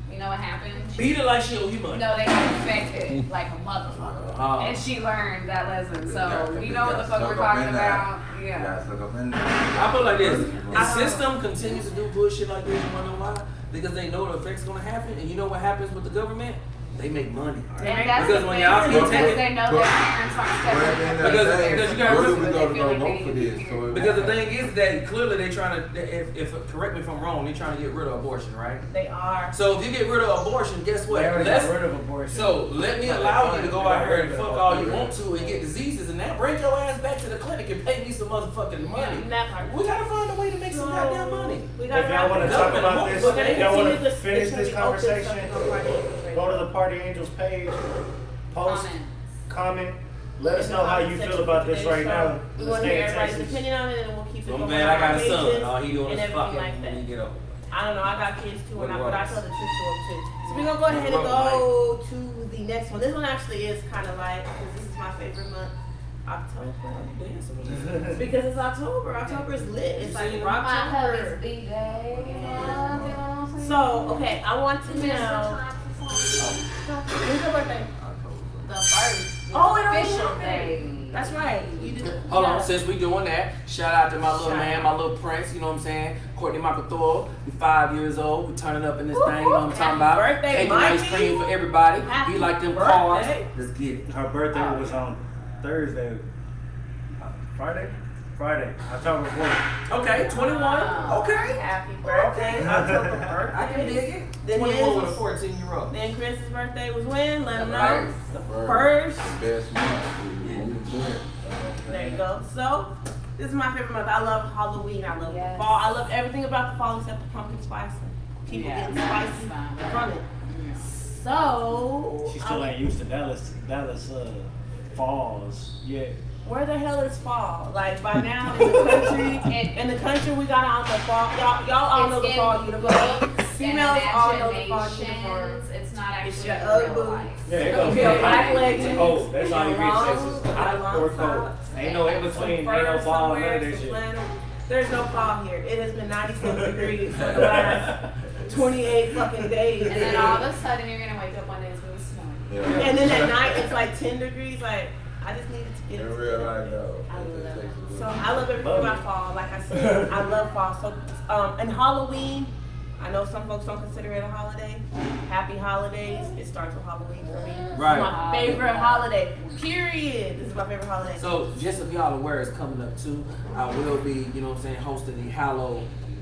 You know what happened? Beat her like she owe you money. No, they got infected like a motherfucker. And she learned that lesson. So we know what the fuck we're talking about. Yeah. I put it like this. The system continues to do bullshit like this, you wanna know why? Because they know the effect's gonna happen, and you know what happens with the government? They make money. Because when y'all keep taking, they know their parents aren't because you gotta where do we go to vote for this? Because the thing is that clearly they're trying to, if correct me if I'm wrong, they're trying to get rid of abortion, right? They are. So if you get rid of abortion, guess what? They already got rid of abortion. So let me allow you to go out here and fuck all you want to and get diseases and that. Bring your ass back to the clinic and pay me some motherfucking money. We gotta find a way to make some goddamn money. If y'all want to talk about this, if y'all want to finish this conversation, go to the Party Angels page, post, comment. Let us know how you feel about this right now. We want to hear everybody's opinion on it, and we'll keep it going. Man, I got a son. All he doing is fucking when he get older. I don't know. I got kids too, but I tell the truth to them too. So we're gonna go ahead and go to the next one. This one actually is kind of like, because this is my favorite month. October. Because it's October. October is lit. It's like Rocktober. So, okay, I want to know. When's your birthday? The first. Oh, it official day. That's right. You do. Hold on, since we doing that, shout out to my little man, my little prince, you know what I'm saying? Courtney Michael Thor, we 5 years old, we turning up in this thing, you know what I'm talking about? Birthday, Taking ice cream for everybody. Be like them cars. Let's get it. Her birthday was on Thursday. Friday? Friday, October 4th. Okay, 21. Okay. Happy birthday, October birthday. I can dig it. Then 21 with a his- 14-year-old. Then Chris's birthday was when? Let him know. First. First. Best month. There you go. So, this is my favorite month. I love Halloween. I love the fall. I love everything about the fall except the pumpkin spice. People getting spicy from it. So, She still ain't used to Dallas falls yet. where the hell is fall? Like by now in the country we got on the fall. Y'all all know the fall uniform. Females all know the fall uniform. It's not actually It's your real ugly. life. Yeah, it Black goes leggings. Oh, that's all you long- get. Texas. Hot long or cold. socks, Ain't no in between. Ain't no fur fall. None somewhere, of that some shit. flannel. There's no fall here. It has been 97 degrees for the last 28 fucking days. And then all of a sudden you're gonna wake up one day and it's gonna be snowing. And then at night it's like 10 degrees. Like I just needed to get In it real together. life, though. I love it. So I love everything about fall. Like I said, I love fall. So and Halloween, I know some folks don't consider it a holiday. Happy holidays. It starts with Halloween for me. Right. It's my favorite holiday. Period. This is my favorite holiday. So just if y'all aware, it's coming up too. I will be, you know what I'm saying, hosting the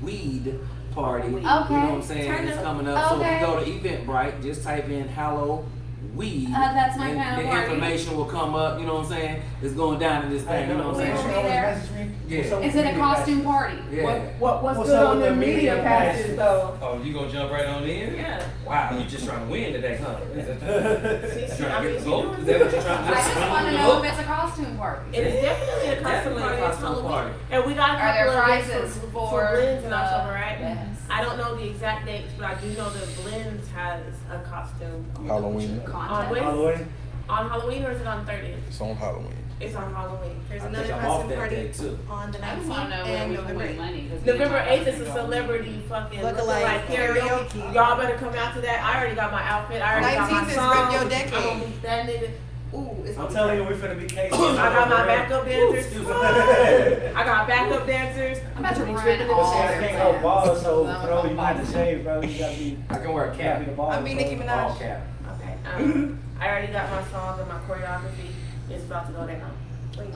Halloween party. You know what I'm saying? Turn It's up. coming up. So if Okay. you go to Eventbrite, just type in Halloween. That's my and kind of the party. information will come up, you know what I'm saying? It's going down in this thing, you know what I'm We'll saying? be there. Yeah. Is it a costume party? Yeah. What's What's good up on with the the media media passes passes? though? Oh, you gonna jump right on in? Yeah. Wow, you just trying to win today, huh? Is that See, trying to get the you vote? doing Is that what you're trying to I do? just want to know if it's a costume party. It is definitely a costume Definitely a party. It's costume Halloween. party. And we got a Are there couple of dates prizes for for Blends in the- October, right? Yes. I don't know the exact dates, but I do know that Blends has a costume. Halloween. On when? Halloween. On Halloween or is it on 30th? It's on Halloween. It's on Halloween. There's I another think I'm off costume that party day too. on the I just want to 19th know where and we can November win 8th. money. 'cause November me and 8th my is a husband go. celebrity fucking Lookalike lookalike karaoke. karaoke. Y'all better come out to that. I already got my outfit. I already got my 19th is song. Rip Your Decade. I'm gonna be that nigga. Ooh, it's I'm gonna be telling you, we finna be cases. I got my backup dancers. I got backup dancers. I'm about to run Tripping in the all See, I shade. can't go ball, so bro, you got to shave, bro. You gotta be. I can wear a Gotta cap. be the ball. I mean, Nicki bro. Minaj. All cap. Okay. I already got my song and my choreography. It's about to go down. Wait.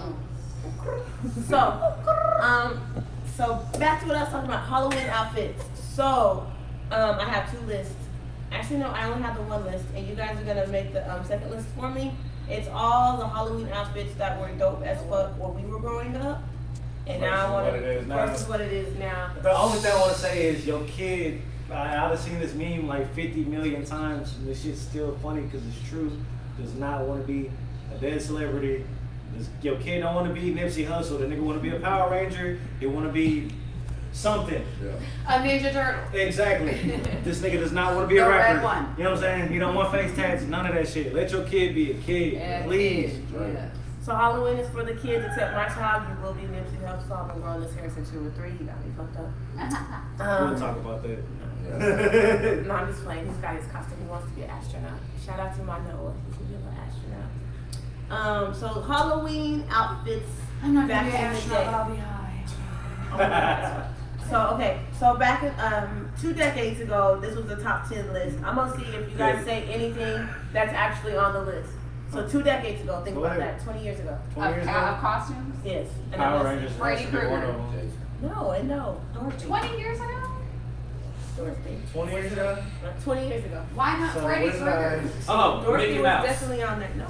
So back to what I was talking about, Halloween outfits. So, I have two lists. Actually, no, I only have the one list, and you guys are gonna make the second list for me. It's all the Halloween outfits that were dope as fuck when we were growing up, and now I want Versus what it is to now. versus what it is now. The only thing I want to say is your kid. I've seen this meme like 50 million times, and this shit's still funny because it's true. Does not want to be a dead celebrity. Your kid don't want to be Nipsey Hussle. The nigga want to be a Power Ranger. He want to be something. A Ninja Turtle. Exactly. This nigga does not want to be a The rapper. red one. You know what I'm saying? He don't want face tats. None of that shit. Let your kid be a kid, Yeah, please. kid. Yeah. So Halloween is for the kids, except my child, you will be Nipsey Hussle. I've been growing this hair since you were 3. You got me fucked up. We'll talk about that. No, I'm just playing. He's got his costume. He wants to be an astronaut. Shout out to my Noah. He can be an astronaut. So Halloween outfits. I'm not back gonna be in an the astronaut, day. but I'll be high. Oh my God. So okay, so back in 2 decades ago, this was the top 10 list. I'm gonna see if you guys say anything that's actually on the list. So 2 decades ago, think Go about ahead. that. 20 years ago. 20 years Of ago? costumes? Yes. And Power I'm Rangers. Freddy has to be one Krueger. of them. No, and no. 20 years ago? Dorothy. 20 years ago? 20 years ago. Why not So Freddy what is Krueger? Oh, Dorothy Mickey was Mouse. definitely on that. No.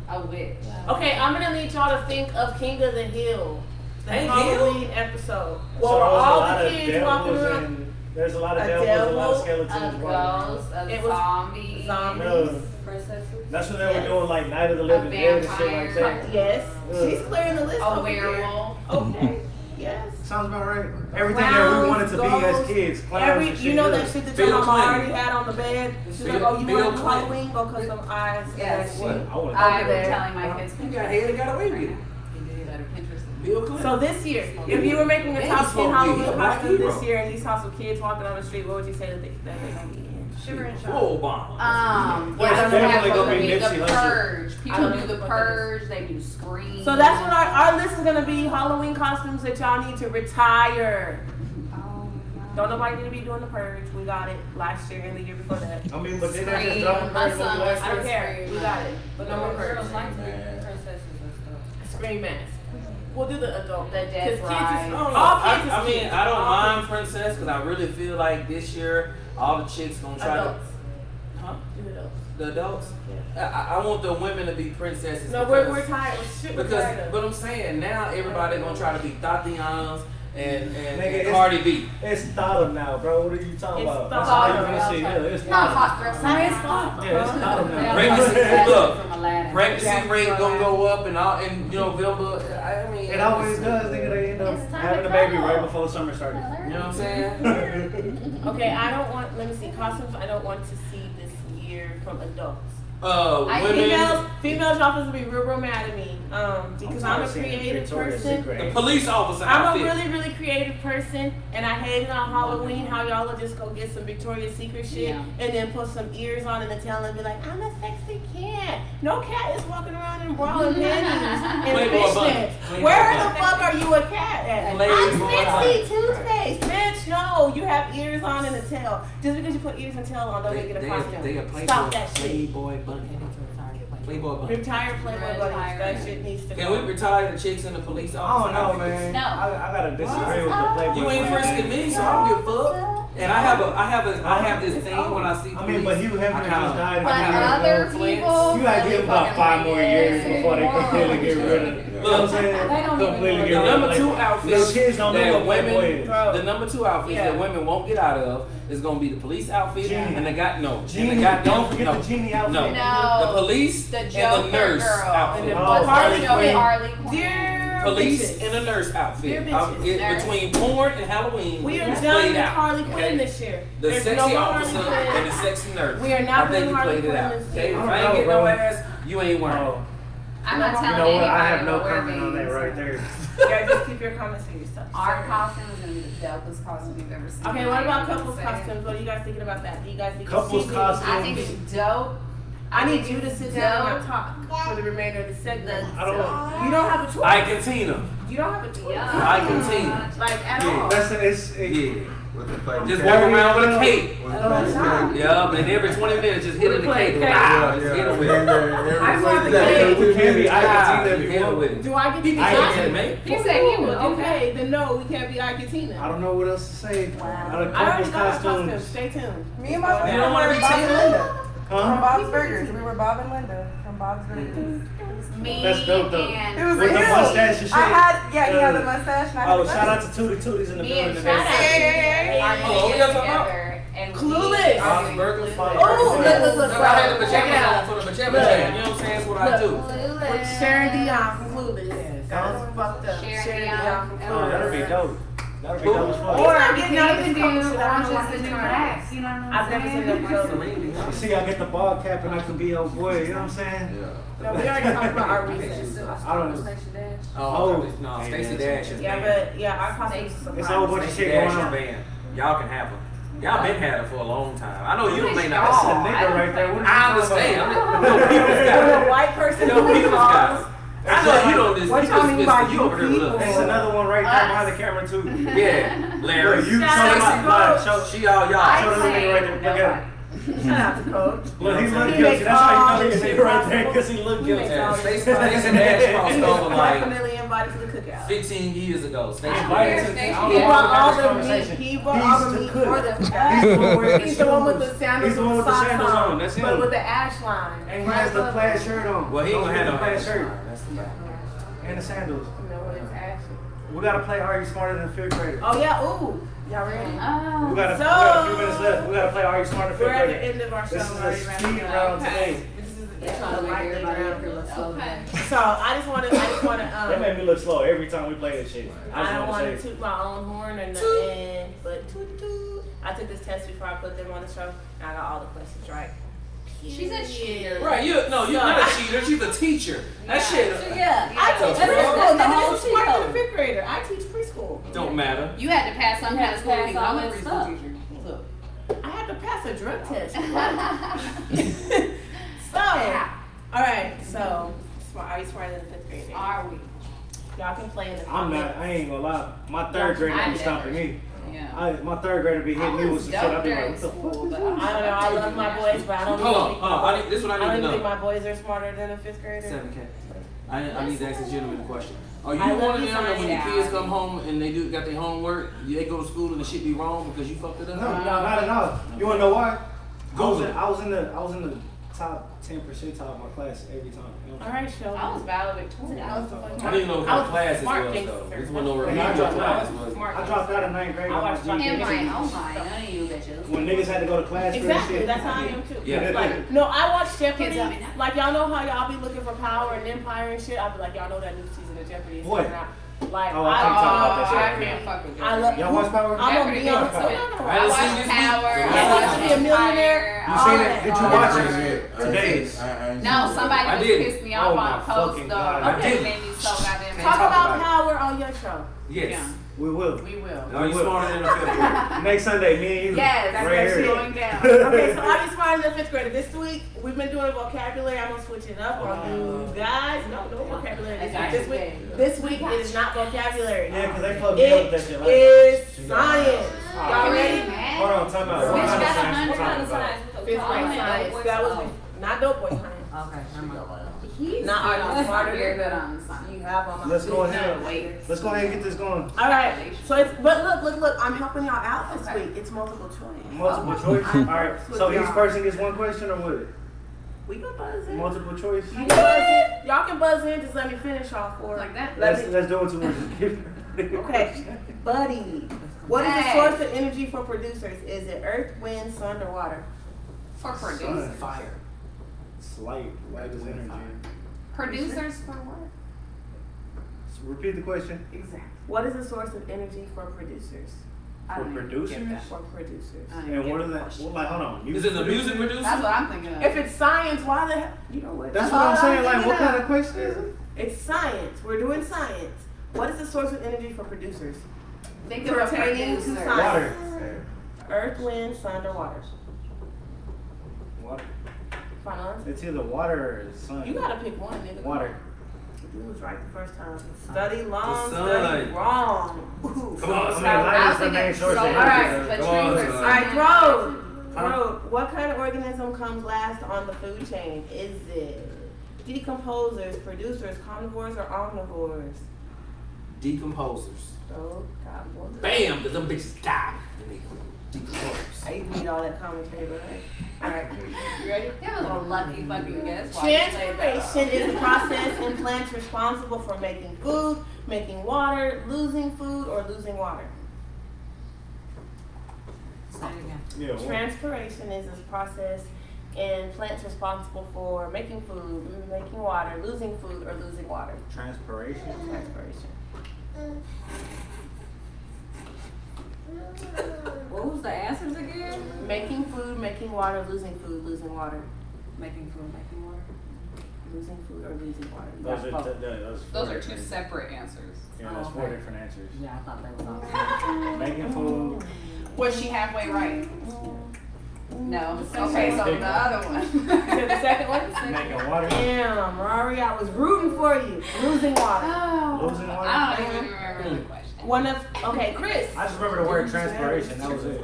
A witch. Okay, I'm gonna need y'all to think of King of the Hill. The Hank Halloween episode. Well, So all there's a lot the of kids walking devils around. and there's a lot of A devils, a lot of devil, skeletons. A running around. ghost, a It was zombie, zombies. No. princesses, That's what they were Yes. doing, like Night of the A Living Dead and shit like vampire. that. Yes. She's clearing the list. a over here. werewolf. Okay. Yes. Sounds about right. Everything that we wanted to be as Clowns, kids. Clowns Every, and you know that shit. shit that Bill your mama Clinton. already had on the bed. She's like, Bill- oh, you Bill want to do Clinton. Halloween? Go cut some eyes. Yes. What? I wanna I've do been that. telling my kids. You got ahead and got away with it. He did at a Pinterest. Bill Clinton. So this year, if you were making a And top he's 10 supposed to be Halloween a black costume hero. this year and you saw some kids walking on the street, what would you say that they gonna be in? Sugar and shock. Whoa, bomb. Well, Yeah, it's that's definitely what gonna be the Nipsey Hussle. Purge. I People don't do know the what Purge. They do Scream. So that's what our list is gonna be: Halloween costumes that y'all need to retire. Oh, Don't nobody need to be doing the purge. We got it last year and the year before that. I mean, but then that's just Scream. dropping My first son last I don't year. care. We got it. But no more purge. Girls like to be princesses and stuff. Scream mask. We'll do the adult. The dead Kids bride. is, I don't know. all kids is I mean, kids. I don't All mind kids. princess because I really feel like this year all the chicks gonna try Adults. to. Huh? Do adults. The adults. Yeah. I want the women to be princesses. No, because, we're tired. We're tired of. But I'm saying now everybody gonna try to be Tatianas and Nigga, Cardi B. It's Thottum now, bro. What are you talking It's about? Thottum. That's how you gonna see. Yeah, it's Not Thottum. hot girl summer. It's hot. Yeah, it's Thottum now. Pregnancy, look, From Aladdin. pregnancy rate gonna go up and all, and you know, November. I mean, It always does, nigga. They end up It's time having to a baby cuddle. right before summer started. You know what I'm saying? Okay, I don't want. Let me see costumes. I don't want to see this year from adults. Women. Females y'all supposed to be real mad at me. Because I'm a creative person. The police officer I'm outfit. a really, really creative person, and I hated on Halloween how y'all would just go get some Victoria's Secret shit Yeah. and then put some ears on in the tail and be like, I'm a sexy cat. No cat is walking around in bra and panties and Playboy bunny. fishnets. Playboy Where bunny. the fuck are you a cat at? Playboy I'm bunny. sexy toothpaste. Bitch, no. You have ears on in the tail. Just because you put ears and tail on, don't make it a costume. They a Playboy, Stop that shit. Playboy bunny. Playboy bunny. Retire Playboy bunnies. That shit needs to Can we go. retire the chicks in the police I officer? don't know, man. No. I gotta disagree with the Playboy. You ain't bunny. frisking me, so I don't give a fuck. And I have this thing when I see police. I mean, but Hugh Hefner I just died. But I other Flint. people. You gotta give about 5 more years before they completely get rid of it. You know what I'm saying? They don't even Completely know. get The rid of number it. two Little outfit kids don't know that what Playboy women, is. Bro. the number two outfits Yeah. that women won't get out of is gonna be the police outfit Genie. and the guy no, Genie, and the goddamn don't forget no, the genie outfit. no, No. the police The and Joker the nurse girl. outfit. And the Oh, Harley Joker, Quinn. Harley Quinn. Dear Police bitches. and a nurse Dear outfit. bitches. Nurse. Between porn and Halloween, We are it's done played with out. Harley Quinn okay? this year. The There's sexy no more officer Harley Quinn. and the sexy nurse. We are not I think doing you Harley played it Quinn out. this Okay, year. if I I ain't don't getting know, no bro. ass, you ain't wearing. Oh, I'm not you telling know what? I have anybody no to wear comment on that these. right there. Yeah, just keep your comments to yourself. Our costume is gonna be the dopest costume you've ever seen. Okay, what about You know couples what I'm saying? costumes? What are you guys thinking about that? Do you guys think Couples it's costumes. I think it's dope. I need you to sit down and Dope. talk for the remainder of the segment. I don't know. You don't have a choice. Ike and Tina. You don't have a choice. Yeah. Ike and Tina. Like at Yeah. all. That's Yeah. With the play. Just walk around with a cape. With the Oh, play. stop. Yeah, and every 20 minutes just hit in the Play cape. cape. Wow, Yeah, just hit yeah. it with it. I want the That cape. We can't be Ike and Ah, Tina hit it with it. Do I get to be I Ike? can, man. He said he would. Okay, then no, we can't be Ike and Tina. I don't know what else to say. Out of I already couples got our costumes. costumes. Stay tuned. Me and my You friend don't wanna were be Bob and Tina? Linda from Huh? Bob's Burgers. We were Bob and Linda from Bob's Burgers. Me That's dope, though. and It was With the him. mustache and shit. I had, yeah, you had the mustache and I had Oh, the shout out mustache. to Tootie Tooties in the me and building. Shout out Hey. are Oh, gonna we get got something together and we Clueless. are doing Burgers, Clueless. Oh, look. No, I had the Check it pajamas out. on for the pajama Look. jam. You know what I'm saying? That's what I do. Clueless. With Sharon Dion from Clueless. That was fucked up. Sharon Sharon Dion. Dion from Oh, that'd be Clueless. dope. That'd be dope as fuck. Or We getting can out of even this do conversation. I don't know Orange why is the he's New trying Black. to- You know what I'm I've never saying? seen that episode. You see, I get the ball cap and I can be old boy. You know what I'm saying? No, we already talked about our recess. I don't know. Oh, Oh. no, Stacey Dash is Yeah, banned. but yeah, our costumes. It's a whole bunch of Stacey shit Dash going is on. banned. Y'all can have her. Y'all been had her for a long time. I know you may That's not. a nigga right there. What are you I talking understand. about? No, people's For got a white person No, who people's calls. got I know you don't this. What You y'all mean by just you over here with people? There's us. another one right there behind the camera too. Yeah, Larry. Look, you Shout show out him to out. Coach. Show, She all y'all. show the nigga right there. Look at him. Shout out to Coach. Look, he look He guilty. makes That's how all you know this he's shit right there possible. because he look He guilty. makes Yeah, all Stacey this Dash shit. crossed He over was like definitely invited to the cookout. 15 years ago. Stacey I Dash. invited to He I don't He know brought about all this the meat. conversation. He brought all the He's meat the for cook. the He's the one with He's the one with the sandals He's the one with the socks sandals on. That's but him. with the ash line. And he has the plaid shirt on. Well, he Don't gonna have no forget the plaid ass shirt shirt. That's the guy. and the sandals. No, it's ash. We gotta play Are You Smarter Than a Fifth Grader? Oh yeah, ooh. Y'all ready? We Oh. got a few minutes left. We gotta play Are You Smarter Than We're a at Fifth the Grader. end of our show. This is We're a already wrapping speed it up. round Okay. today. This is They're trying to make everybody up here look slow today. So I just want to They make me look slow every time we play this shit. I don't just want wanna to say. toot my own horn or nothing, but toot toot. I took this test before I put them on the show, and I got all the questions right. She's a cheater. Right, you're not a cheater. She's a teacher. That shit Yeah. I teach That's preschool. the That whole is a smart deal. than a fifth grader. I teach preschool. don't matter. You had to pass some kind of school to Pass become all a that preschool stuff. teacher. Look. I had to pass a drug test. So, all right. So, are you smarter than a fifth grader? Are we? Y'all can play in the I'm comments. not. I ain't gonna lie. My third grader I be stopping never. me. Yeah. My third grader be hitting me with some shit. I be like, during what the fuck? school, but I don't know. I love my boys, but I don't Hold on, think hold on. This is what I I need don't to think know. my boys are smarter than a fifth grader. 7K. I need to ask this gentleman a question. Are you I one love of you, them that when your Sonya. kids come home and they got their homework, they go to school and the shit be wrong because you fucked it up? No, not at all. You wanna know why? Go. I was in the top 10 percentile of my class every time. You know? All right, Sheldon. I was valedictorian. I was the fucking I didn't know what kind of class this smart was gangster. though. This wasn't no Yeah, I remedial dropped class, out. was it? I dropped out of 9th grade. I watched on my In my GPA. own mind, none of you bitches. When niggas had to go to class for Exactly, this shit. that's how I am too. Yeah. Like, no, I watch Jeopardy. Kids, I mean, Like, y'all know how y'all be looking for power and empire and shit. I be like, y'all know that new season of Jeopardy is What? coming out. Like, Oh, I can't talk about that shit. I can't fuck with I you. love. Y'all watch Power? I'm gonna Jeopardy, be on. Power. So y'all know I I watched watch this Power. week. I want to be a millionaire. You seen it? Did you watch it? Today. No, somebody I was did. pissed me off Oh on my a post fucking though. God. I did. It made me so goddamn Talk mad. about power on your show. Yes. Yeah. We will. We will. Are you smarter than a fifth grader? Next Sunday, me and you. Yes, right that's here. going down. Okay, so I be smarter than 5th grader. This week we've been doing vocabulary. I'm gonna switch it up on you guys. No vocabulary this week. This week it is not vocabulary. Yeah, because they fucked me up with that shit. It is science. Y'all ready? Hold on, time out. Bitch What got kind of a science we talking hundred about? 5th grade science. That was not dope boy science. Okay, never mind. He's Not still arguing smarter You're than good on science. You have on my Let's go No, ahead. wait. Let's go ahead and get this going. All right. So it's but look. I'm helping y'all out this week. It's multiple choice. Multiple choice. All right. So each person gets one question or what? We can buzz in. Multiple choice. You can buzz in. Y'all can buzz in. Just let me finish off for Like that? Let me. Let's do it to Okay, buddy. What is the Hey. source of energy for producers? Is it earth, wind, sun, or water? For producers. Fire. Light is energy. Producers for what? So repeat the question. Exactly. What is the source of energy for producers? For producers? For producers. And what are that? Well, like, hold on. Is it a music producer? That's what I'm thinking of. If it's science, why the hell? You know what? That's what I'm saying. Like, what kind of question is it? It's science. We're doing science. What is the source of energy for producers? Think of a Pertaining to producer. science. Water. Earth, wind, sun, or water? Water. Final answer. It's either water or sun. You gotta pick one, nigga. Water. You was right the first time. Study long, The sun. study wrong. Ooh. Come on, I son. mean, light I is was the main thinking, source so, of all right, energy. but Come on, trees are son. Alright, sun. Road. What kind of organism comes last on the food chain? Is it decomposers, producers, carnivores, or omnivores? Decomposers. Oh, God, boy. Bam! Because them bitches die. And they decompose. I used to read all that commentary, but alright. You ready? That was a lucky fucking guess. Why you say that? Transformation is the process in plants responsible for making food, making water, losing food, or losing water. Say it again. Yeah. Water. Transpiration is this process in plants responsible for making food, making water, losing food, or losing water. Transpiration. Transpiration. What was the answers again? Making food, making water, losing food, losing water. Making food, making water. Losing food or losing water. You Those got are both. Those are two separate answers. Yeah, that's Oh, four okay. different answers. Yeah, I thought they was all. Making food. Was she halfway right? No. Okay, so the other one. You said the second one? Making water. Damn, Rrari, I was rooting for you. Losing water. Losing water. I don't even remember the question. Okay, Chris. I just remember the word transpiration. That was it.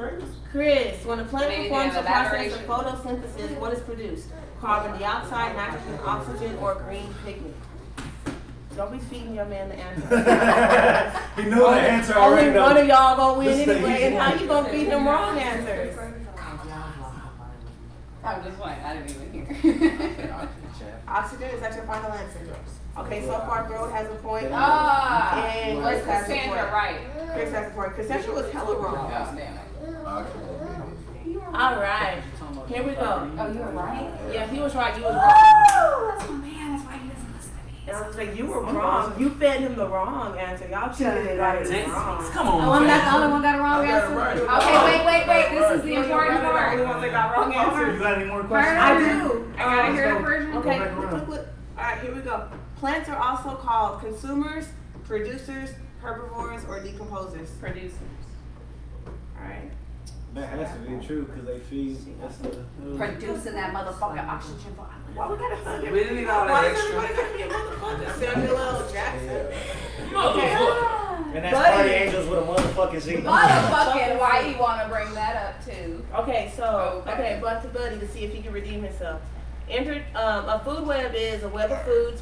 Chris, when a plant Maybe performs the a process of evaporation. photosynthesis, what is produced? Carbon dioxide, nitrogen, oxygen, or green pigment? Don't be feeding your man the answer. He knew the answer already. Only one of y'all gonna win This is the anyway, easy and how one. you gonna feed him wrong answers? I'm just playing. I didn't even hear. Oxygen, is that your final answer? Okay, so far Bro has a point. Ah, And was Chris has a Cassandra point. right? Chris has a point. Cassandra was hella wrong. Oh, damn it. All right, here we go. Oh, you were right? Yeah, he was right, you was wrong. Oh, that's my man. That's why he doesn't listen to me. And I was like, you were wrong. You fed him the wrong answer. Y'all cheated and got it wrong. Come on, Oh, I'm man. not the only one got a wrong I got it answer. right. Okay, wait. This is the You're important the only part. ones that got wrong answers. You got any more questions? I do. I gotta hear the go. version. Okay, Go back around. look. All right, here we go. Plants are also called consumers, producers, herbivores, or decomposers. Producers. All right. That has to be true because they feed. That's the. Producing that motherfucking oxygen for Why we gotta We didn't need all Why that does extra. everybody gotta be a motherfucker? Samuel L. Jackson. Motherfucker. And that's Buddy. Party Angels with a motherfucking Z. Motherfucking why you wanna bring that up too? Okay, so Okay. okay, but to Buddy to see if he can redeem himself. A food web is a web of food,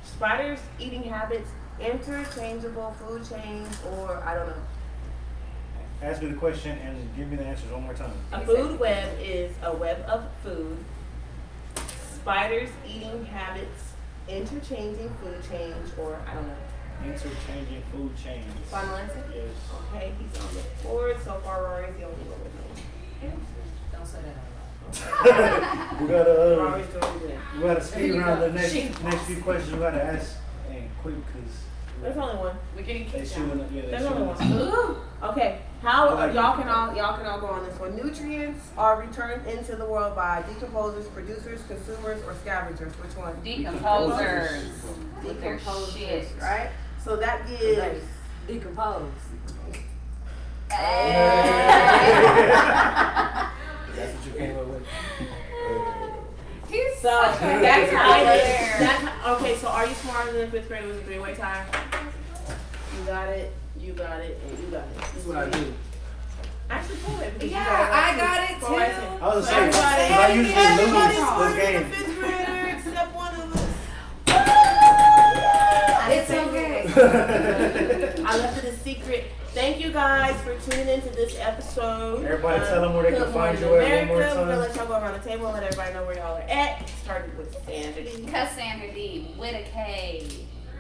spiders eating habits, interchangeable food chains, or I don't know. Ask me the question and give me the answers one more time. A food web is a web of food, spiders eating habits, interchanging food chains, or I don't know. Interchanging food chains. Final answer? Yes. Okay, he's on the board. So far, Rrari's the only one with me. Don't say that out We gotta Rrari's doing good. we gotta speed around the next She- next few questions. We gotta ask and quick because There's only one. We're getting they kicked shooting out. up. Yeah, they There's only shooting up. one. Okay, how I like y'all it. can all go on this one. Nutrients are returned into the world by decomposers, producers, consumers, or scavengers. Which one? Decomposers. With their Decomposers, shit. right? So that loud. gives. Decompose. That's what you came up with. He's So such a that's how hater. okay, so are you smarter than fifth grade? It was a 3-way tie. You got it, and you got it. That's what I do. Actually, pull it. because you Yeah, got I got it Go right too. there. I was So saying, everybody- 'cause I usually everybody's lose smarter this than a game. fifth grader except one of us. It's okay. I left it a secret. Thank you guys for tuning into this episode. Everybody tell them where they can Good find Morning you at one more America. We're gonna time. let y'all go around the table and let everybody know where y'all are at. Started with Sandy. Cassandra Dee with a K,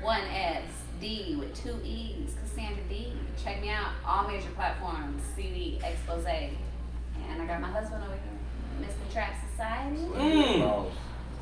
1 S, D with 2 E's. Cassandra Dee. Check me out. All major platforms. CD, Expose. And I got my husband over here, Mr. Trap Society.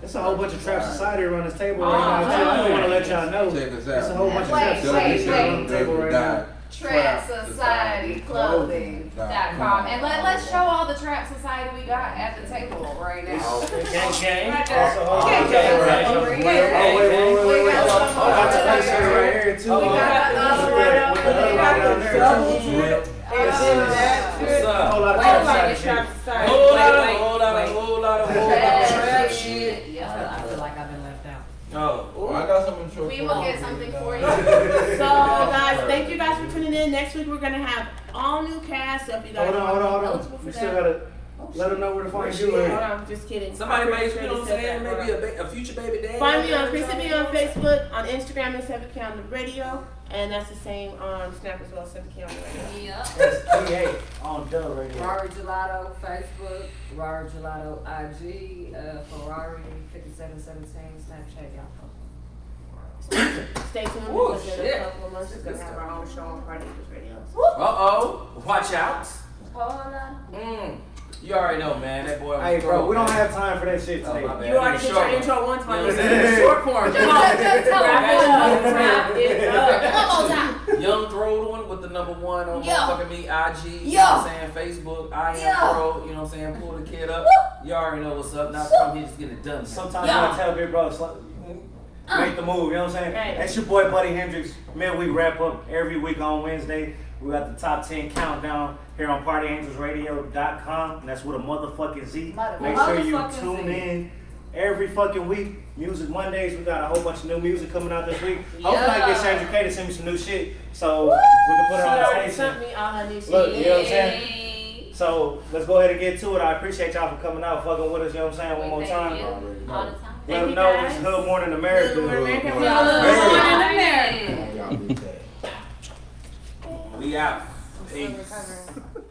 There's a whole bunch of Trap Society around this table Oh, right now too. I don't want to let man. y'all know. Check us out. There's a whole bunch of Wait, Trap Society wait, on the table right now. Trap Society Clothing.com. And let's show all the Trap Society we got at the table right now. Gang, gang. Right there. Also, hold on. Gang, gang. Oh, Over wait, here. wait, wait. We got some I got the more. t-shirt right here too. We got another right over there. We got the double drip. What's A up? whole lot of Wait, Trap wait, Society Trap shit. Society. Whole lot Wait. of trap shit. I feel like I've been left out. Oh. I got something short. We will get something for you. So, guys, thank you guys for tuning in. Next week, we're going to have all new cast. So if you guys Hold are on. eligible for We that. still gotta let them know where to find you Hold at. on, just kidding. Somebody I'm may, pretty you sure know what I'm they said saying? that. Maybe a future baby dad. Find me on Chrissy on Facebook, on Instagram, and 7 County Radio. And that's the same on Snap as well, 7 County Radio. Yep. That's PA on Dub Radio. Rrari Gelato Facebook, Rrari Gelato IG, Ferrari 5717 Snapchat, y'all. Stay tuned Whoa, because in shit. a couple of months, we're going to have our own show on Party News Radio. Uh-oh. Watch out. Hold on. You already know, man. That boy was Hey, bro, thrown, we don't man. have time for that shit Oh, today. my bad. You already did Short your one. intro one You time. know what I'm saying? Short form. Come on. Just tell Wrap it up. them. Wrap it up. One more time. Young Throwed One with the number 1 on Yo. motherfucking me, IG, you Yo. know what I'm saying, Facebook, I am Yo. Pro, you know what I'm saying, pull the kid up. You already know what's up, not from here, just get it done. Man. Sometimes Yo. you gotta tell big bro, it's like, make the move, you know what I'm saying? Right. That's your boy Buddy Hendrix. Midweek wrap up every week on Wednesday. We got the top 10 countdown here on PartyAngelsRadio.com. And that's with a motherfucking Z. Make sure you Motherfucking tune Z. in every fucking week. Music Mondays, we got a whole bunch of new music coming out this week. Hopefully I Yeah. get Sandra K to send me some new shit so we can put She it on already the sent station. me all her new Look, shit. you know what I'm saying? Yay. So let's go ahead and get to it. I appreciate y'all for coming out, fucking with us, you know what I'm saying, one more Thank time. you. All the time. Let Thank them you, know guys. it's Hood Morning America. Good Morning America. Good We all morning, America. America. We out. I'm still Peace. recovering.